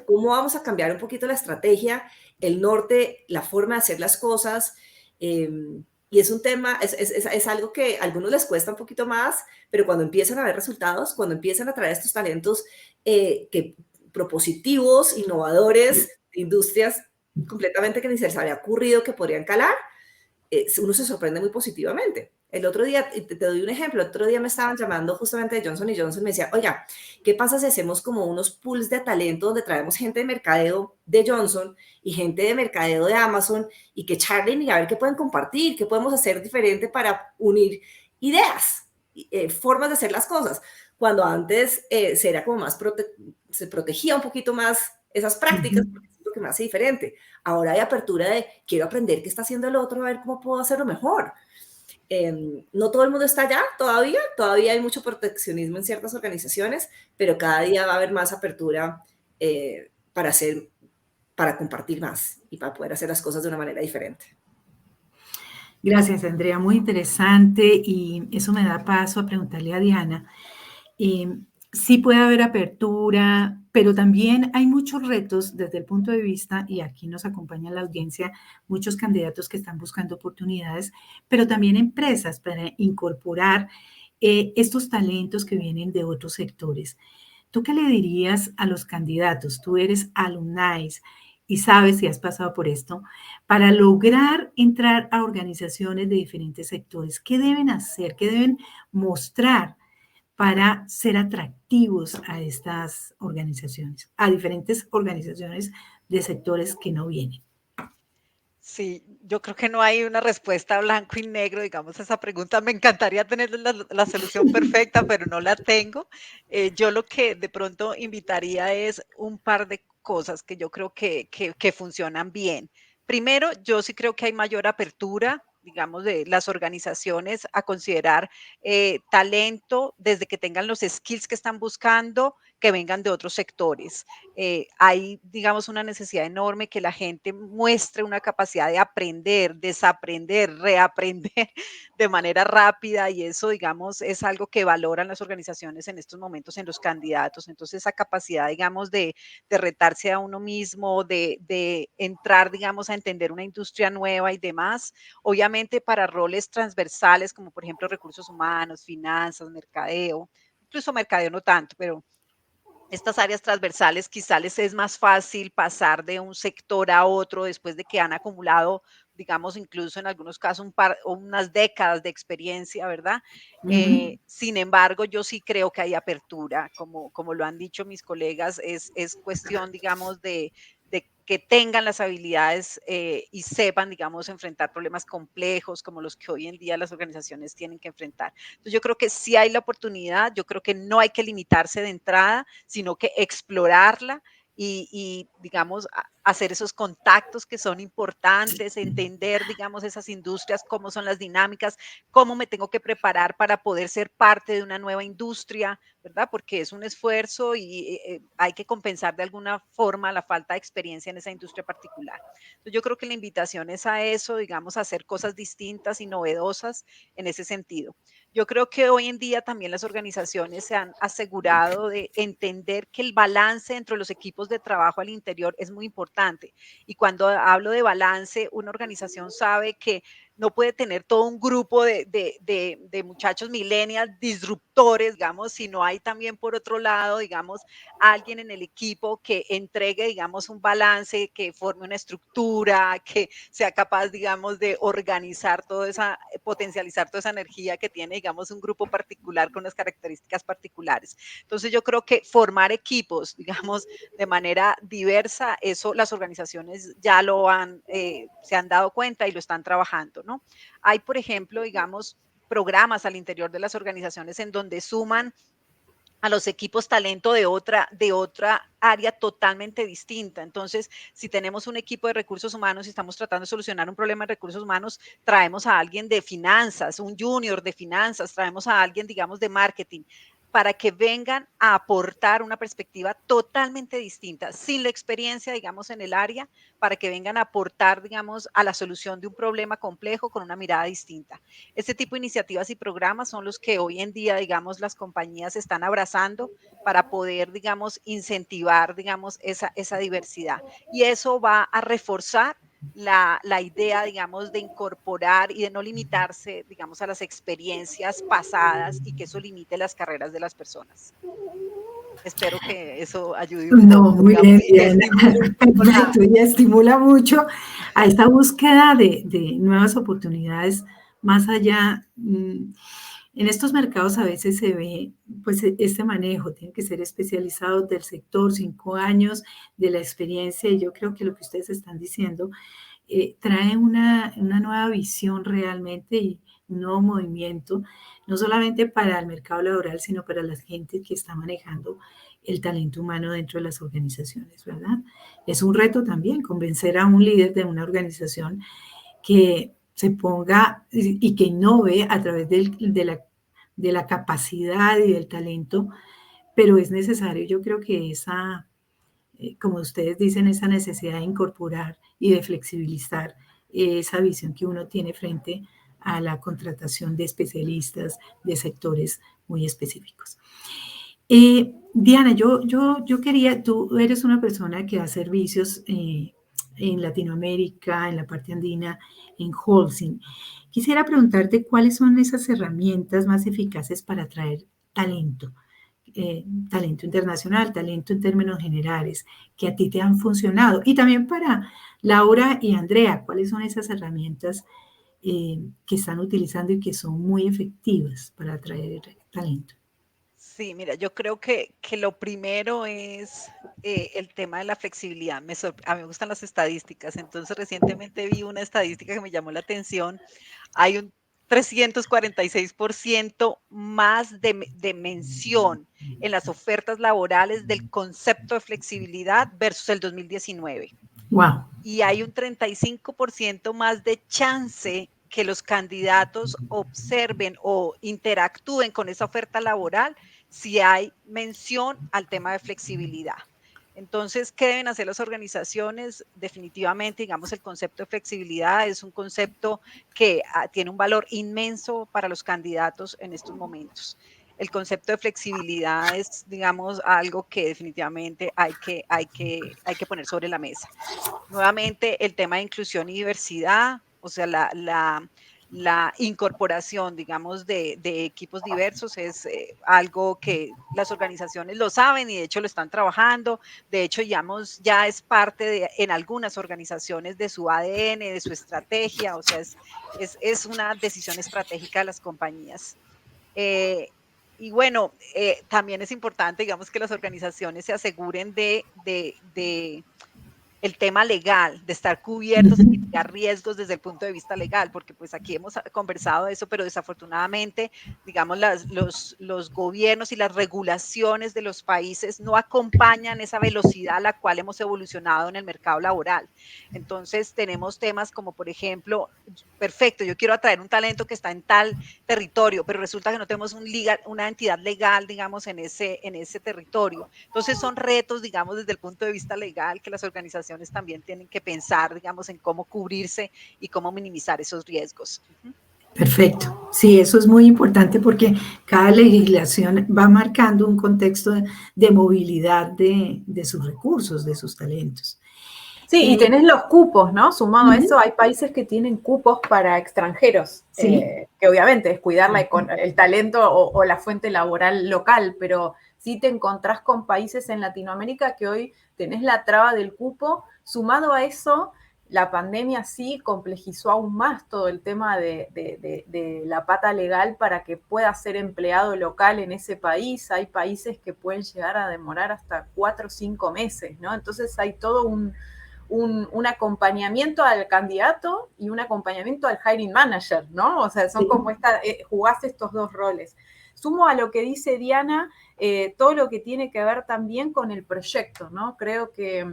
¿Cómo vamos a cambiar un poquito la estrategia, el norte, la forma de hacer las cosas? Y es un tema, es algo que a algunos les cuesta un poquito más, pero cuando empiezan a ver resultados, cuando empiezan a traer estos talentos propositivos, innovadores, de industrias completamente que ni se les había ocurrido que podrían calar, uno se sorprende muy positivamente. El otro día, te doy un ejemplo, el otro día me estaban llamando justamente de Johnson & Johnson, me decía, oiga, ¿qué pasa si hacemos como unos pools de talento donde traemos gente de mercadeo de Johnson y gente de mercadeo de Amazon y que charlen y a ver qué pueden compartir, qué podemos hacer diferente para unir ideas, formas de hacer las cosas? Cuando antes se era como más, se protegía un poquito más esas prácticas, porque es lo que me hace diferente. Ahora hay apertura de quiero aprender qué está haciendo el otro, a ver cómo puedo hacerlo mejor. No todo el mundo está allá todavía hay mucho proteccionismo en ciertas organizaciones, pero cada día va a haber más apertura para compartir más y para poder hacer las cosas de una manera diferente. Gracias, Andrea, muy interesante y eso me da paso a preguntarle a Diana. Sí puede haber apertura, pero también hay muchos retos desde el punto de vista, y aquí nos acompaña la audiencia, muchos candidatos que están buscando oportunidades, pero también empresas para incorporar estos talentos que vienen de otros sectores. ¿Tú qué le dirías a los candidatos? Tú eres alumni y sabes si has pasado por esto, para lograr entrar a organizaciones de diferentes sectores. ¿Qué deben hacer? ¿Qué deben mostrar para ser atractivos a estas organizaciones, a diferentes organizaciones de sectores que no vienen? Sí, yo creo que no hay una respuesta blanco y negro, digamos, a esa pregunta. Me encantaría tener la solución perfecta, pero no la tengo. Yo lo que de pronto invitaría es un par de cosas que yo creo que funcionan bien. Primero, yo sí creo que hay mayor apertura, digamos, de las organizaciones a considerar talento desde que tengan los skills que están buscando, que vengan de otros sectores. Hay, digamos, una necesidad enorme que la gente muestre una capacidad de aprender, desaprender, reaprender de manera rápida y eso, digamos, es algo que valoran las organizaciones en estos momentos en los candidatos. Entonces, esa capacidad, digamos, de retarse a uno mismo, de entrar, digamos, a entender una industria nueva y demás, obviamente para roles transversales como, por ejemplo, recursos humanos, finanzas, mercadeo, incluso mercadeo no tanto, pero estas áreas transversales quizá les es más fácil pasar de un sector a otro después de que han acumulado, digamos, incluso en algunos casos un par o unas décadas de experiencia, ¿verdad? Sin embargo, yo sí creo que hay apertura, como lo han dicho mis colegas, es cuestión, digamos, de que tengan las habilidades y sepan, digamos, enfrentar problemas complejos como los que hoy en día las organizaciones tienen que enfrentar. Entonces, yo creo que sí hay la oportunidad, yo creo que no hay que limitarse de entrada, sino que explorarla y digamos, hacer esos contactos que son importantes, entender, digamos, esas industrias, cómo son las dinámicas, cómo me tengo que preparar para poder ser parte de una nueva industria, ¿verdad? Porque es un esfuerzo y hay que compensar de alguna forma la falta de experiencia en esa industria particular. Entonces, yo creo que la invitación es a eso, digamos, a hacer cosas distintas y novedosas en ese sentido. Yo creo que hoy en día también las organizaciones se han asegurado de entender que el balance entre los equipos de trabajo al interior es muy importante. Y cuando hablo de balance, una organización sabe que no puede tener todo un grupo de muchachos millennials disruptores, digamos, sino hay también por otro lado, digamos, alguien en el equipo que entregue, digamos, un balance, que forme una estructura, que sea capaz, digamos, de organizar toda esa, potencializar toda esa energía que tiene, digamos, un grupo particular con unas características particulares. Entonces yo creo que formar equipos, digamos, de manera diversa, eso las organizaciones ya lo han, se han dado cuenta y lo están trabajando, ¿no? Hay, por ejemplo, digamos, programas al interior de las organizaciones en donde suman a los equipos talento de otra área totalmente distinta. Entonces, si tenemos un equipo de recursos humanos y estamos tratando de solucionar un problema de recursos humanos, traemos a alguien de finanzas, un junior de finanzas, traemos a alguien, digamos, de marketing, para que vengan a aportar una perspectiva totalmente distinta, sin la experiencia, digamos, en el área, para que vengan a aportar, digamos, a la solución de un problema complejo con una mirada distinta. Este tipo de iniciativas y programas son los que hoy en día, digamos, las compañías están abrazando para poder, digamos, incentivar, digamos, esa diversidad. Y eso va a reforzar la idea, digamos, de incorporar y de no limitarse, digamos, a las experiencias pasadas y que eso limite las carreras de las personas. Espero que eso ayude un No, poco, muy digamos, bien, y que Diana. estimule un poco Perfecto, y estimula mucho a esta búsqueda de nuevas oportunidades más allá. En estos mercados a veces se ve, pues, este manejo, tiene que ser especializado del sector, 5 años de la experiencia, y yo creo que lo que ustedes están diciendo trae una nueva visión realmente y un nuevo movimiento, no solamente para el mercado laboral, sino para la gente que está manejando el talento humano dentro de las organizaciones, ¿verdad? Es un reto también convencer a un líder de una organización que se ponga y que innove a través de la capacidad y del talento, pero es necesario, yo creo que esa, como ustedes dicen, esa necesidad de incorporar y de flexibilizar esa visión que uno tiene frente a la contratación de especialistas de sectores muy específicos. Diana, yo quería, tú eres una persona que da servicios en Latinoamérica, en la parte andina, en Holcim. Quisiera preguntarte cuáles son esas herramientas más eficaces para atraer talento, talento internacional, talento en términos generales, que a ti te han funcionado. Y también para Laura y Andrea, ¿cuáles son esas herramientas que están utilizando y que son muy efectivas para atraer talento? Sí, mira, yo creo que lo primero es el tema de la flexibilidad. A mí me gustan las estadísticas, entonces recientemente vi una estadística que me llamó la atención. Hay un 346% más de mención en las ofertas laborales del concepto de flexibilidad versus el 2019. Wow. Y hay un 35% más de chance que los candidatos observen o interactúen con esa oferta laboral si hay mención al tema de flexibilidad. Entonces, ¿qué deben hacer las organizaciones? Definitivamente, digamos, el concepto de flexibilidad es un concepto que tiene un valor inmenso para los candidatos en estos momentos. El concepto de flexibilidad es, digamos, algo que definitivamente hay que poner sobre la mesa. Nuevamente, el tema de inclusión y diversidad, o sea, la incorporación, digamos, de equipos diversos es algo que las organizaciones lo saben y de hecho lo están trabajando. De hecho, ya es parte en algunas organizaciones de su ADN, de su estrategia, o sea, es una decisión estratégica de las compañías. Y bueno, también es importante, digamos, que las organizaciones se aseguren de el tema legal, de estar cubiertos y mitigar riesgos desde el punto de vista legal, porque pues aquí hemos conversado de eso, pero desafortunadamente, digamos, los gobiernos y las regulaciones de los países no acompañan esa velocidad a la cual hemos evolucionado en el mercado laboral. Entonces, tenemos temas como, por ejemplo, perfecto, yo quiero atraer un talento que está en tal territorio, pero resulta que no tenemos una entidad legal, digamos, en ese territorio. Entonces, son retos, digamos, desde el punto de vista legal que las organizaciones también tienen que pensar, digamos, en cómo cubrirse y cómo minimizar esos riesgos. Perfecto. Sí, eso es muy importante porque cada legislación va marcando un contexto de movilidad de sus recursos, de sus talentos. Sí, y tenés los cupos, ¿no? Sumado a eso, hay países que tienen cupos para extranjeros, Sí. Que obviamente es cuidar el talento o la fuente laboral local, pero sí te encontrás con países en Latinoamérica que hoy tenés la traba del cupo. Sumado a eso, la pandemia sí complejizó aún más todo el tema de la pata legal para que pueda ser empleado local en ese país. Hay países que pueden llegar a demorar hasta 4 o 5 meses, ¿no? Entonces hay todo un acompañamiento al candidato y un acompañamiento al hiring manager, ¿no? O sea, son como jugás estos dos roles. Sumo a lo que dice Diana, todo lo que tiene que ver también con el proyecto, ¿no? Creo que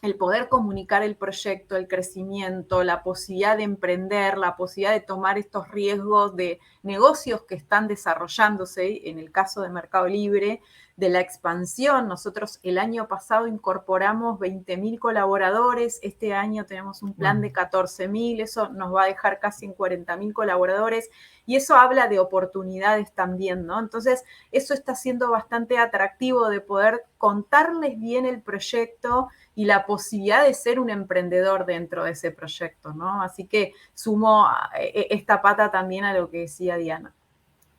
el poder comunicar el proyecto, el crecimiento, la posibilidad de emprender, la posibilidad de tomar estos riesgos de negocios que están desarrollándose, en el caso de Mercado Libre, de la expansión. Nosotros el año pasado incorporamos 20.000 colaboradores, este año tenemos un plan de 14.000, eso nos va a dejar casi en 40.000 colaboradores y eso habla de oportunidades también, ¿no? Entonces, eso está siendo bastante atractivo de poder contarles bien el proyecto y la posibilidad de ser un emprendedor dentro de ese proyecto, ¿no? Así que sumo esta pata también a lo que decía Diana.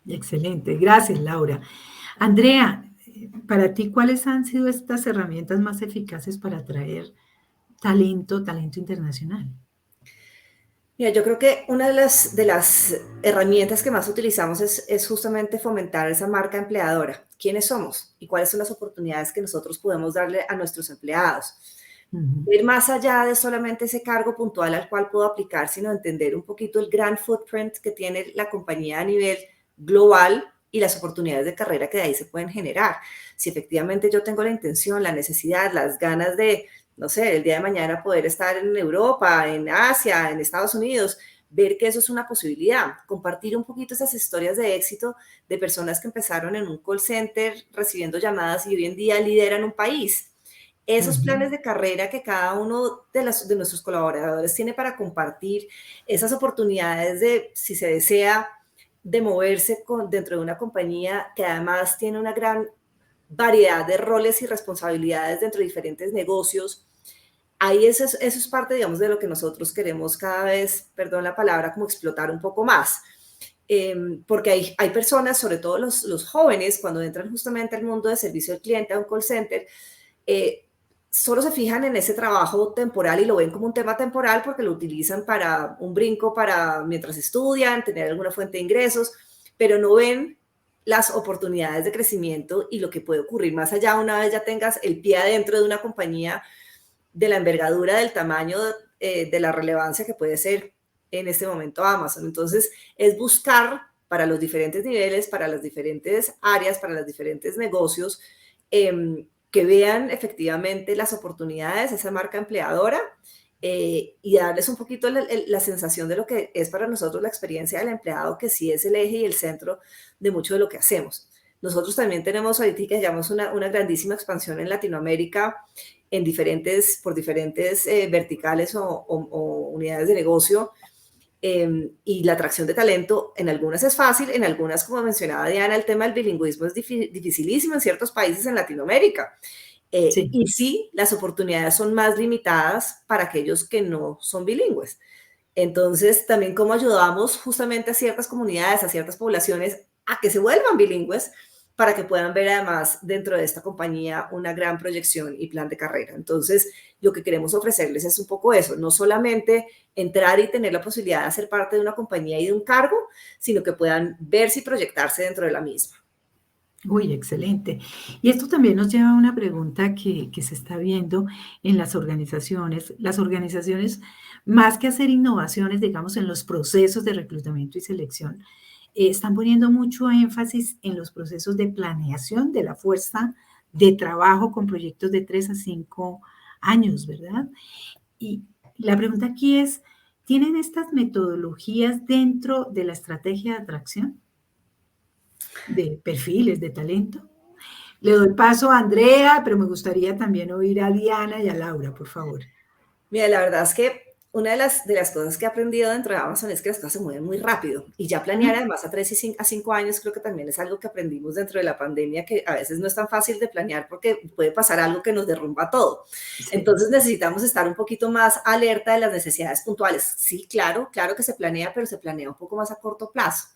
Excelente, gracias Laura. Andrea, para ti, ¿cuáles han sido estas herramientas más eficaces para atraer talento internacional? Mira, yo creo que una de las herramientas que más utilizamos es justamente fomentar esa marca empleadora. ¿Quiénes somos? ¿Y cuáles son las oportunidades que nosotros podemos darle a nuestros empleados? Ir más allá de solamente ese cargo puntual al cual puedo aplicar, sino entender un poquito el gran footprint que tiene la compañía a nivel global y las oportunidades de carrera que de ahí se pueden generar. Si efectivamente yo tengo la intención, la necesidad, las ganas de, no sé, el día de mañana poder estar en Europa, en Asia, en Estados Unidos, ver que eso es una posibilidad, compartir un poquito esas historias de éxito de personas que empezaron en un call center recibiendo llamadas y hoy en día lideran un país. Esos planes de carrera que cada uno de nuestros colaboradores tiene para compartir, esas oportunidades de, si se desea, de moverse dentro de una compañía que además tiene una gran variedad de roles y responsabilidades dentro de diferentes negocios. Ahí eso es parte, digamos, de lo que nosotros queremos cada vez, perdón la palabra, como explotar un poco más. Porque hay personas, sobre todo los jóvenes, cuando entran justamente al mundo de servicio al cliente, a un call center, solo se fijan en ese trabajo temporal y lo ven como un tema temporal porque lo utilizan para un brinco, para mientras estudian, tener alguna fuente de ingresos, pero no ven las oportunidades de crecimiento y lo que puede ocurrir más allá una vez ya tengas el pie adentro de una compañía de la envergadura, del tamaño, de la relevancia que puede ser en este momento Amazon. Entonces, es buscar para los diferentes niveles, para las diferentes áreas, para los diferentes negocios, que vean efectivamente las oportunidades, esa marca empleadora, y darles un poquito la sensación de lo que es para nosotros la experiencia del empleado, que sí es el eje y el centro de mucho de lo que hacemos. Nosotros también tenemos ahorita que llamamos una grandísima expansión en Latinoamérica por diferentes verticales o unidades de negocio, y la atracción de talento en algunas es fácil, en algunas, como mencionaba Diana, el tema del bilingüismo es dificilísimo en ciertos países en Latinoamérica. Sí. Y sí, las oportunidades son más limitadas para aquellos que no son bilingües. Entonces, también cómo ayudamos justamente a ciertas comunidades, a ciertas poblaciones a que se vuelvan bilingües para que puedan ver además dentro de esta compañía una gran proyección y plan de carrera. Entonces, lo que queremos ofrecerles es un poco eso, no solamente entrar y tener la posibilidad de ser parte de una compañía y de un cargo, sino que puedan verse y proyectarse dentro de la misma. Uy, excelente. Y esto también nos lleva a una pregunta que se está viendo en las organizaciones. Las organizaciones, más que hacer innovaciones, digamos, en los procesos de reclutamiento y selección, están poniendo mucho énfasis en los procesos de planeación de la fuerza de trabajo con proyectos de 3 a 5 años, ¿verdad? Y la pregunta aquí es, ¿tienen estas metodologías dentro de la estrategia de atracción de perfiles, de talento? Le doy paso a Andrea, pero me gustaría también oír a Diana y a Laura, por favor. Mira, la verdad es que una de las cosas que he aprendido dentro de Amazon es que las cosas se mueven muy rápido, y ya planear además a 3 a 5 años creo que también es algo que aprendimos dentro de la pandemia, que a veces no es tan fácil de planear porque puede pasar algo que nos derrumba todo. Sí. Entonces necesitamos estar un poquito más alerta de las necesidades puntuales. Sí, claro que se planea, pero se planea un poco más a corto plazo.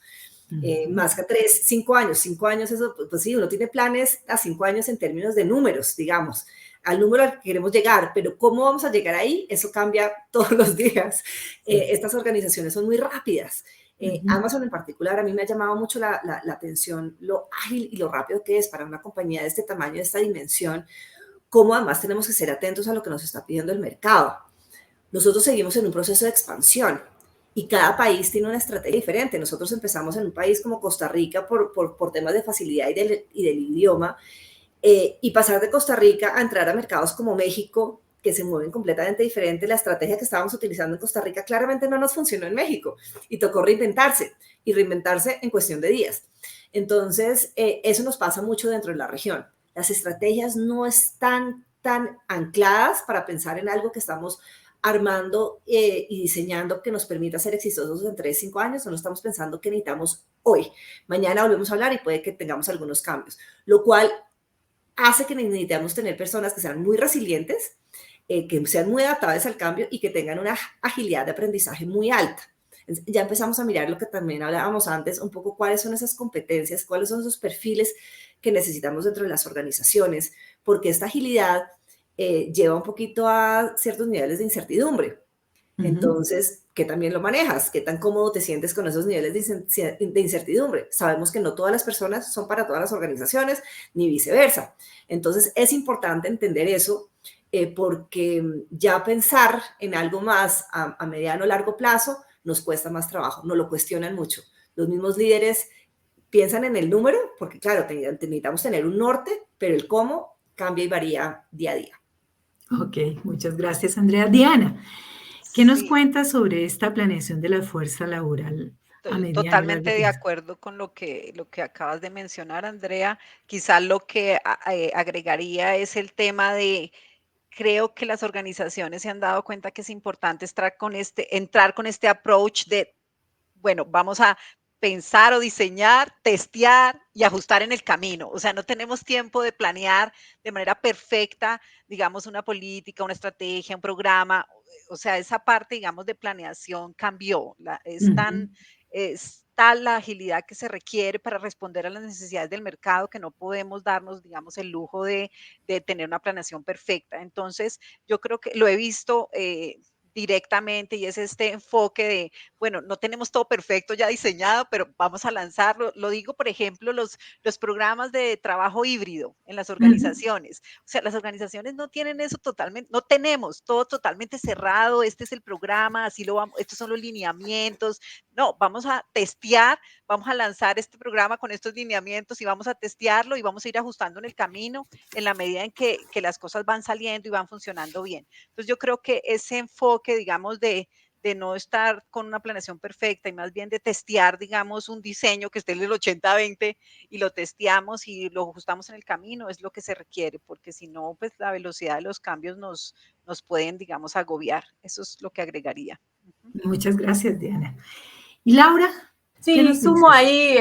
Más que 3, 5 años. 5 años, eso, pues sí, uno tiene planes a 5 años en términos de números, digamos, al número al que queremos llegar, pero cómo vamos a llegar ahí, eso cambia todos los días. Estas organizaciones son muy rápidas. Amazon en particular, a mí me ha llamado mucho la atención lo ágil y lo rápido que es para una compañía de este tamaño, de esta dimensión, cómo además tenemos que ser atentos a lo que nos está pidiendo el mercado. Nosotros seguimos en un proceso de expansión y cada país tiene una estrategia diferente. Nosotros empezamos en un país como Costa Rica por temas de facilidad y del idioma, y pasar de Costa Rica a entrar a mercados como México, que se mueven completamente diferente. La estrategia que estábamos utilizando en Costa Rica claramente no nos funcionó en México y tocó reinventarse en cuestión de días. Entonces, eso nos pasa mucho dentro de la región. Las estrategias no están tan ancladas para pensar en algo que estamos armando y diseñando que nos permita ser exitosos en 3, 5 años, no estamos pensando que necesitamos hoy. Mañana volvemos a hablar y puede que tengamos algunos cambios, lo cual hace que necesitamos tener personas que sean muy resilientes, que sean muy adaptables al cambio y que tengan una agilidad de aprendizaje muy alta. Ya empezamos a mirar lo que también hablábamos antes, un poco cuáles son esas competencias, cuáles son esos perfiles que necesitamos dentro de las organizaciones, porque esta agilidad lleva un poquito a ciertos niveles de incertidumbre. Entonces, ¿qué también lo manejas? ¿Qué tan cómodo te sientes con esos niveles de incertidumbre? Sabemos que no todas las personas son para todas las organizaciones, ni viceversa. Entonces, es importante entender eso, porque ya pensar en algo más a mediano o largo plazo nos cuesta más trabajo, nos lo cuestionan mucho. Los mismos líderes piensan en el número, porque claro, necesitamos tener un norte, pero el cómo cambia y varía día a día. Ok, muchas gracias, Andrea. Diana, ¿qué nos cuentas sobre esta planeación de la fuerza laboral a mediano totalmente largo de plazo? acuerdo con lo que acabas de mencionar, Andrea. Quizás lo que agregaría es el tema de, creo que las organizaciones se han dado cuenta que es importante entrar con este approach de, bueno, vamos a pensar o diseñar, testear y ajustar en el camino. O sea, no tenemos tiempo de planear de manera perfecta, digamos, una política, una estrategia, un programa. O sea, esa parte, digamos, de planeación cambió. Es tal la agilidad que se requiere para responder a las necesidades del mercado que no podemos darnos, digamos, el lujo de tener una planeación perfecta. Entonces, yo creo que lo he visto directamente, y es este enfoque de, bueno, no tenemos todo perfecto ya diseñado, pero vamos a lanzarlo. Lo digo, por ejemplo, los programas de trabajo híbrido en las organizaciones. O sea, las organizaciones no tienen eso totalmente, no tenemos todo totalmente cerrado, este es el programa, así lo vamos, estos son los lineamientos. No, vamos a testear, vamos a lanzar este programa con estos lineamientos y vamos a testearlo y vamos a ir ajustando en el camino en la medida en que las cosas van saliendo y van funcionando bien. Entonces yo creo que ese enfoque, digamos, de no estar con una planeación perfecta y más bien de testear, digamos, un diseño que esté en el 80-20 y lo testeamos y lo ajustamos en el camino, es lo que se requiere, porque si no, pues la velocidad de los cambios nos pueden, digamos, agobiar. Eso es lo que agregaría. Muchas gracias, Diana. ¿Y Laura? Sí, sumo ahí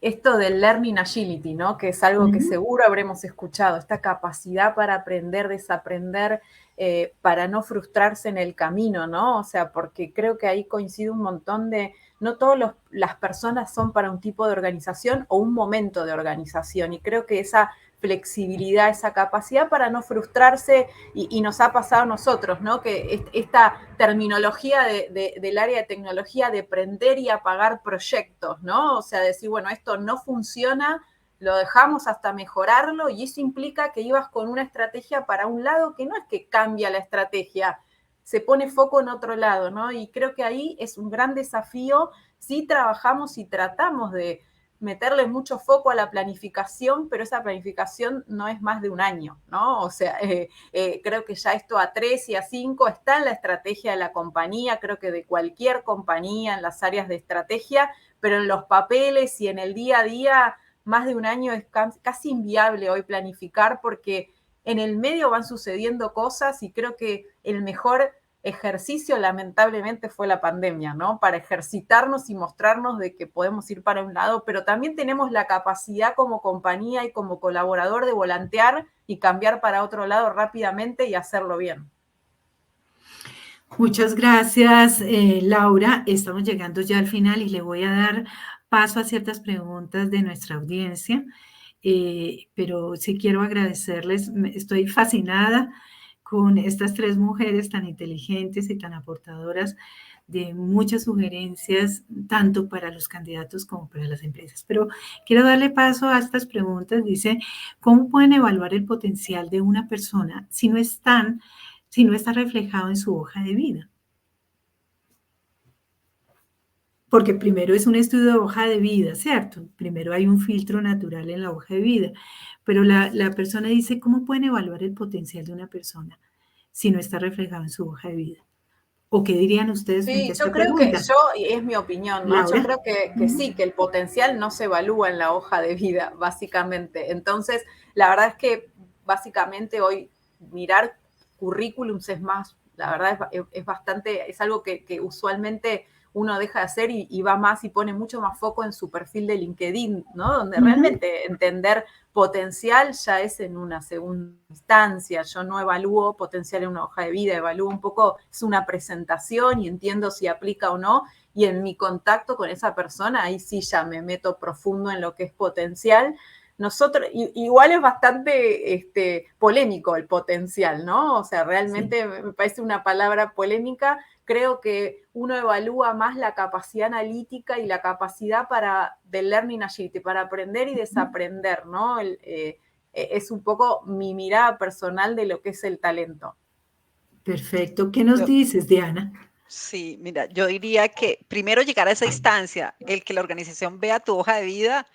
esto del learning agility, ¿no? Que es algo que seguro habremos escuchado, esta capacidad para aprender, desaprender, para no frustrarse en el camino, ¿no? O sea, porque creo que ahí coincide un montón de, no todas las personas son para un tipo de organización o un momento de organización, y creo que esa flexibilidad, esa capacidad para no frustrarse, y nos ha pasado a nosotros, ¿no? Que esta terminología del área de tecnología de prender y apagar proyectos, ¿no? O sea, decir, bueno, esto no funciona, lo dejamos hasta mejorarlo, y eso implica que ibas con una estrategia para un lado que no es que cambia la estrategia, se pone foco en otro lado, ¿no? Y creo que ahí es un gran desafío si trabajamos y tratamos de meterle mucho foco a la planificación, pero esa planificación no es más de un año, ¿no? O sea, creo que ya esto a 3 y a 5 está en la estrategia de la compañía, creo que de cualquier compañía en las áreas de estrategia, pero en los papeles y en el día a día, más de un año es casi inviable hoy planificar, porque en el medio van sucediendo cosas, y creo que el mejor ejercicio lamentablemente fue la pandemia, ¿no? Para ejercitarnos y mostrarnos de que podemos ir para un lado, pero también tenemos la capacidad como compañía y como colaborador de volantear y cambiar para otro lado rápidamente y hacerlo bien. Muchas gracias, Laura. Estamos llegando ya al final y le voy a dar paso a ciertas preguntas de nuestra audiencia, pero sí quiero agradecerles. Estoy fascinada con estas 3 mujeres tan inteligentes y tan aportadoras de muchas sugerencias, tanto para los candidatos como para las empresas. Pero quiero darle paso a estas preguntas. Dice, ¿cómo pueden evaluar el potencial de una persona si no está reflejado en su hoja de vida? Porque primero es un estudio de hoja de vida, ¿cierto? Primero hay un filtro natural en la hoja de vida, pero la persona dice, ¿cómo pueden evaluar el potencial de una persona si no está reflejado en su hoja de vida? ¿O qué dirían ustedes frente a esta pregunta? Es mi opinión, ¿no? Yo creo que sí, que el potencial no se evalúa en la hoja de vida, básicamente. Entonces, la verdad es que básicamente hoy mirar currículums es más, la verdad es bastante, es algo que usualmente uno deja de hacer y va más y pone mucho más foco en su perfil de LinkedIn, ¿no? Donde realmente entender potencial ya es en una segunda instancia. Yo no evalúo potencial en una hoja de vida, evalúo un poco, es una presentación y entiendo si aplica o no, y en mi contacto con esa persona, ahí sí ya me meto profundo en lo que es potencial. Nosotros, igual es bastante polémico el potencial, ¿no? O sea, realmente me parece una palabra polémica. Creo que uno evalúa más la capacidad analítica y la capacidad del learning agility, para aprender y desaprender, ¿no? Es un poco mi mirada personal de lo que es el talento. Perfecto. ¿Qué nos dices, Diana? Sí, mira, yo diría que primero llegar a esa instancia, el que la organización vea tu hoja de vida,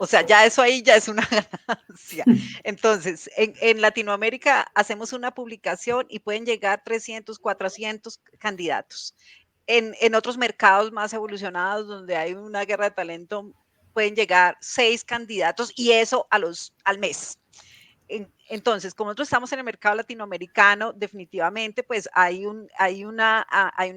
o sea, ya eso ahí ya es una ganancia. Entonces, en Latinoamérica hacemos una publicación y pueden llegar 300, 400 candidatos. En otros mercados más evolucionados, donde hay una guerra de talento, pueden llegar 6 candidatos, y eso al mes. Entonces, como nosotros estamos en el mercado latinoamericano, definitivamente pues hay una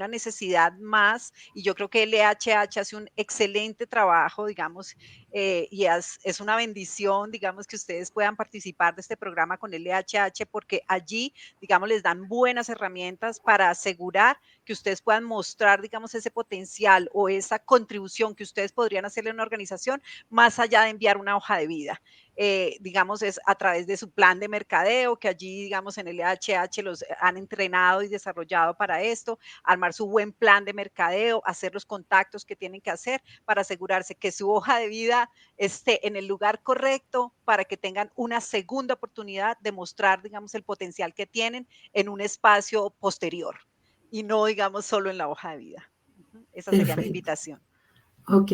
necesidad más, y yo creo que LHH hace un excelente trabajo, digamos, y es una bendición, digamos, que ustedes puedan participar de este programa con LHH, porque allí, digamos, les dan buenas herramientas para asegurar que ustedes puedan mostrar, digamos, ese potencial o esa contribución que ustedes podrían hacerle a una organización, más allá de enviar una hoja de vida. Digamos, es a través de su plan de mercadeo, que allí, digamos, en el HH los han entrenado y desarrollado para esto, armar su buen plan de mercadeo, hacer los contactos que tienen que hacer para asegurarse que su hoja de vida esté en el lugar correcto para que tengan una segunda oportunidad de mostrar, digamos, el potencial que tienen en un espacio posterior y no, digamos, solo en la hoja de vida. Esa sería mi Perfecto. invitación. Ok.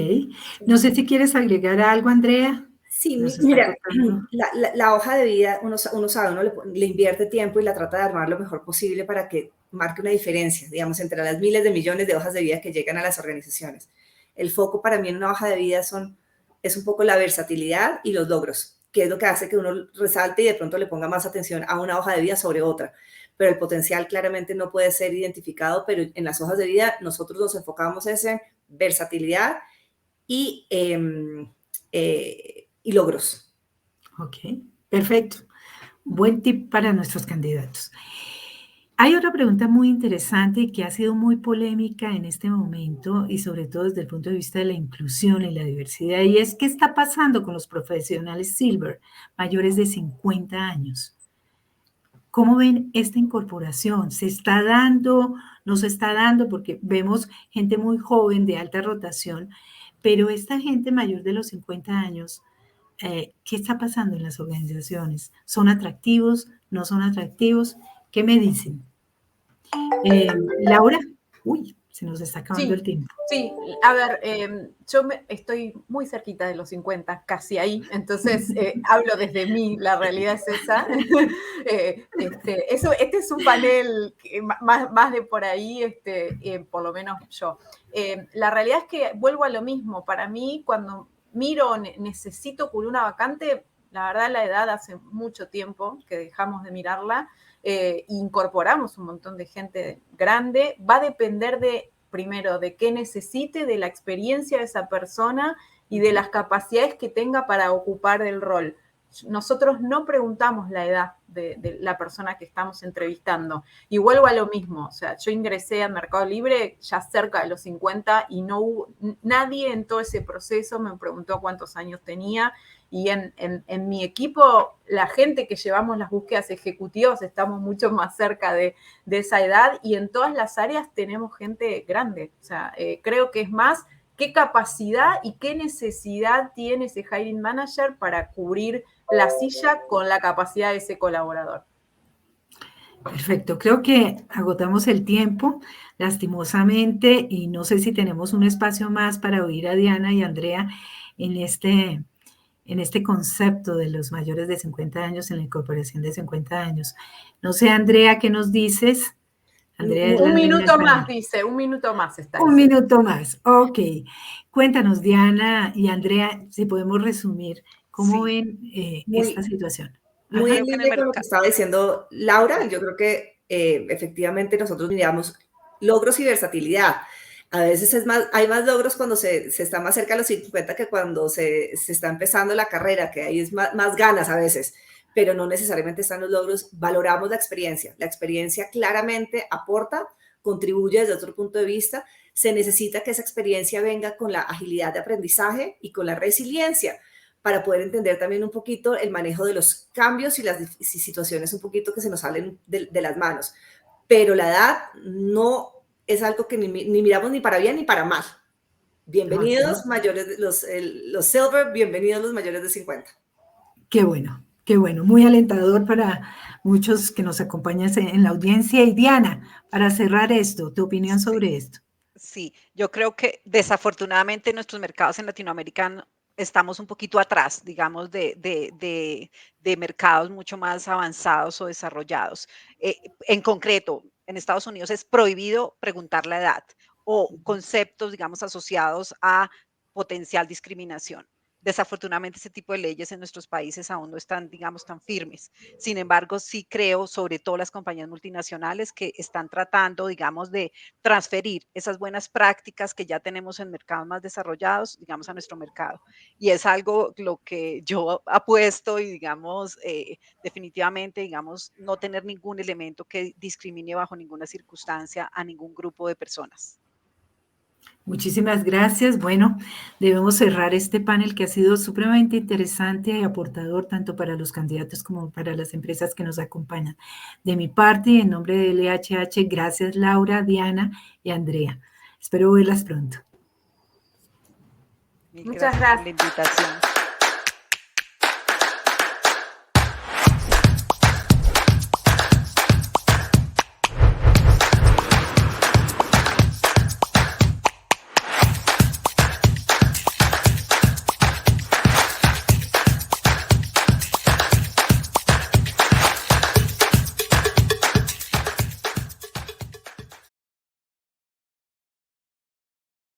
No sé si quieres agregar algo, Andrea. Sí, Nos está mira, cortando. la hoja de vida, uno sabe, uno le invierte tiempo y la trata de armar lo mejor posible para que marque una diferencia, digamos, entre las miles de millones de hojas de vida que llegan a las organizaciones. El foco para mí en una hoja de vida es un poco la versatilidad y los logros, que es lo que hace que uno resalte y de pronto le ponga más atención a una hoja de vida sobre otra. Pero el potencial claramente no puede ser identificado, pero en las hojas de vida nosotros nos enfocamos en versatilidad y logros. Ok, perfecto. Buen tip para nuestros candidatos. Hay otra pregunta muy interesante y que ha sido muy polémica en este momento y sobre todo desde el punto de vista de la inclusión y la diversidad, y es qué está pasando con los profesionales Silver mayores de 50 años. ¿Cómo ven esta incorporación? ¿Se está dando? ¿No se está dando? Porque vemos gente muy joven de alta rotación, pero esta gente mayor de los 50 años, ¿qué está pasando en las organizaciones? ¿Son atractivos? ¿No son atractivos? ¿Qué me dicen? Laura, uy, se nos está acabando el tiempo. Sí, a ver, yo estoy muy cerquita de los 50, casi ahí, entonces hablo desde mí, la realidad es esa. Este es un panel más de por ahí, por lo menos yo. La realidad es que vuelvo a lo mismo, para mí cuando miro, necesito cubrir una vacante, la verdad la edad hace mucho tiempo que dejamos de mirarla, incorporamos un montón de gente grande, va a depender primero, de qué necesite, de la experiencia de esa persona y de las capacidades que tenga para ocupar el rol. Nosotros no preguntamos la edad de la persona que estamos entrevistando. Y vuelvo a lo mismo, o sea, yo ingresé al Mercado Libre ya cerca de los 50 y no hubo, nadie en todo ese proceso me preguntó cuántos años tenía. Y en mi equipo, la gente que llevamos las búsquedas ejecutivas, estamos mucho más cerca de esa edad y en todas las áreas tenemos gente grande. O sea, creo que es más qué capacidad y qué necesidad tiene ese hiring manager para cubrir la silla con la capacidad de ese colaborador. Perfecto, creo que agotamos el tiempo, lastimosamente, y no sé si tenemos un espacio más para oír a Diana y Andrea en este concepto de los mayores de 50 años, en la incorporación de 50 años. No sé, Andrea, ¿qué nos dices? Andrea es Un la reina del minuto más, panel. dice, un minuto más está Un diciendo. minuto más, ok. Cuéntanos, Diana y Andrea, si podemos resumir, ¿cómo Sí. ven esta situación? Muy en Creo que en el línea con lo que estaba diciendo Laura, yo creo que efectivamente nosotros miramos logros y versatilidad. A veces hay más logros cuando se está más cerca de los 50 que cuando se está empezando la carrera, que ahí es más ganas a veces, pero no necesariamente están los logros. Valoramos la experiencia. La experiencia claramente aporta, contribuye desde otro punto de vista. Se necesita que esa experiencia venga con la agilidad de aprendizaje y con la resiliencia, para poder entender también un poquito el manejo de los cambios y las situaciones un poquito que se nos salen de las manos. Pero la edad no es algo que ni miramos ni para bien ni para mal. Bienvenidos mayores, los Silver, bienvenidos los mayores de 50. Qué bueno, muy alentador para muchos que nos acompañan en la audiencia. Y Diana, para cerrar esto, ¿tu opinión sobre esto? Sí, yo creo que desafortunadamente nuestros mercados en Latinoamérica estamos un poquito atrás, digamos, de mercados mucho más avanzados o desarrollados. En concreto, en Estados Unidos es prohibido preguntar la edad o conceptos, digamos, asociados a potencial discriminación. Desafortunadamente, ese tipo de leyes en nuestros países aún no están, digamos, tan firmes. Sin embargo, sí creo, sobre todo las compañías multinacionales, que están tratando, digamos, de transferir esas buenas prácticas que ya tenemos en mercados más desarrollados, digamos, a nuestro mercado. Y es algo lo que yo apuesto y, digamos, definitivamente, digamos, no tener ningún elemento que discrimine bajo ninguna circunstancia a ningún grupo de personas. Muchísimas gracias. Bueno, debemos cerrar este panel que ha sido supremamente interesante y aportador tanto para los candidatos como para las empresas que nos acompañan. De mi parte y en nombre de LHH, gracias Laura, Diana y Andrea. Espero verlas pronto. Mil Muchas gracias por la invitación.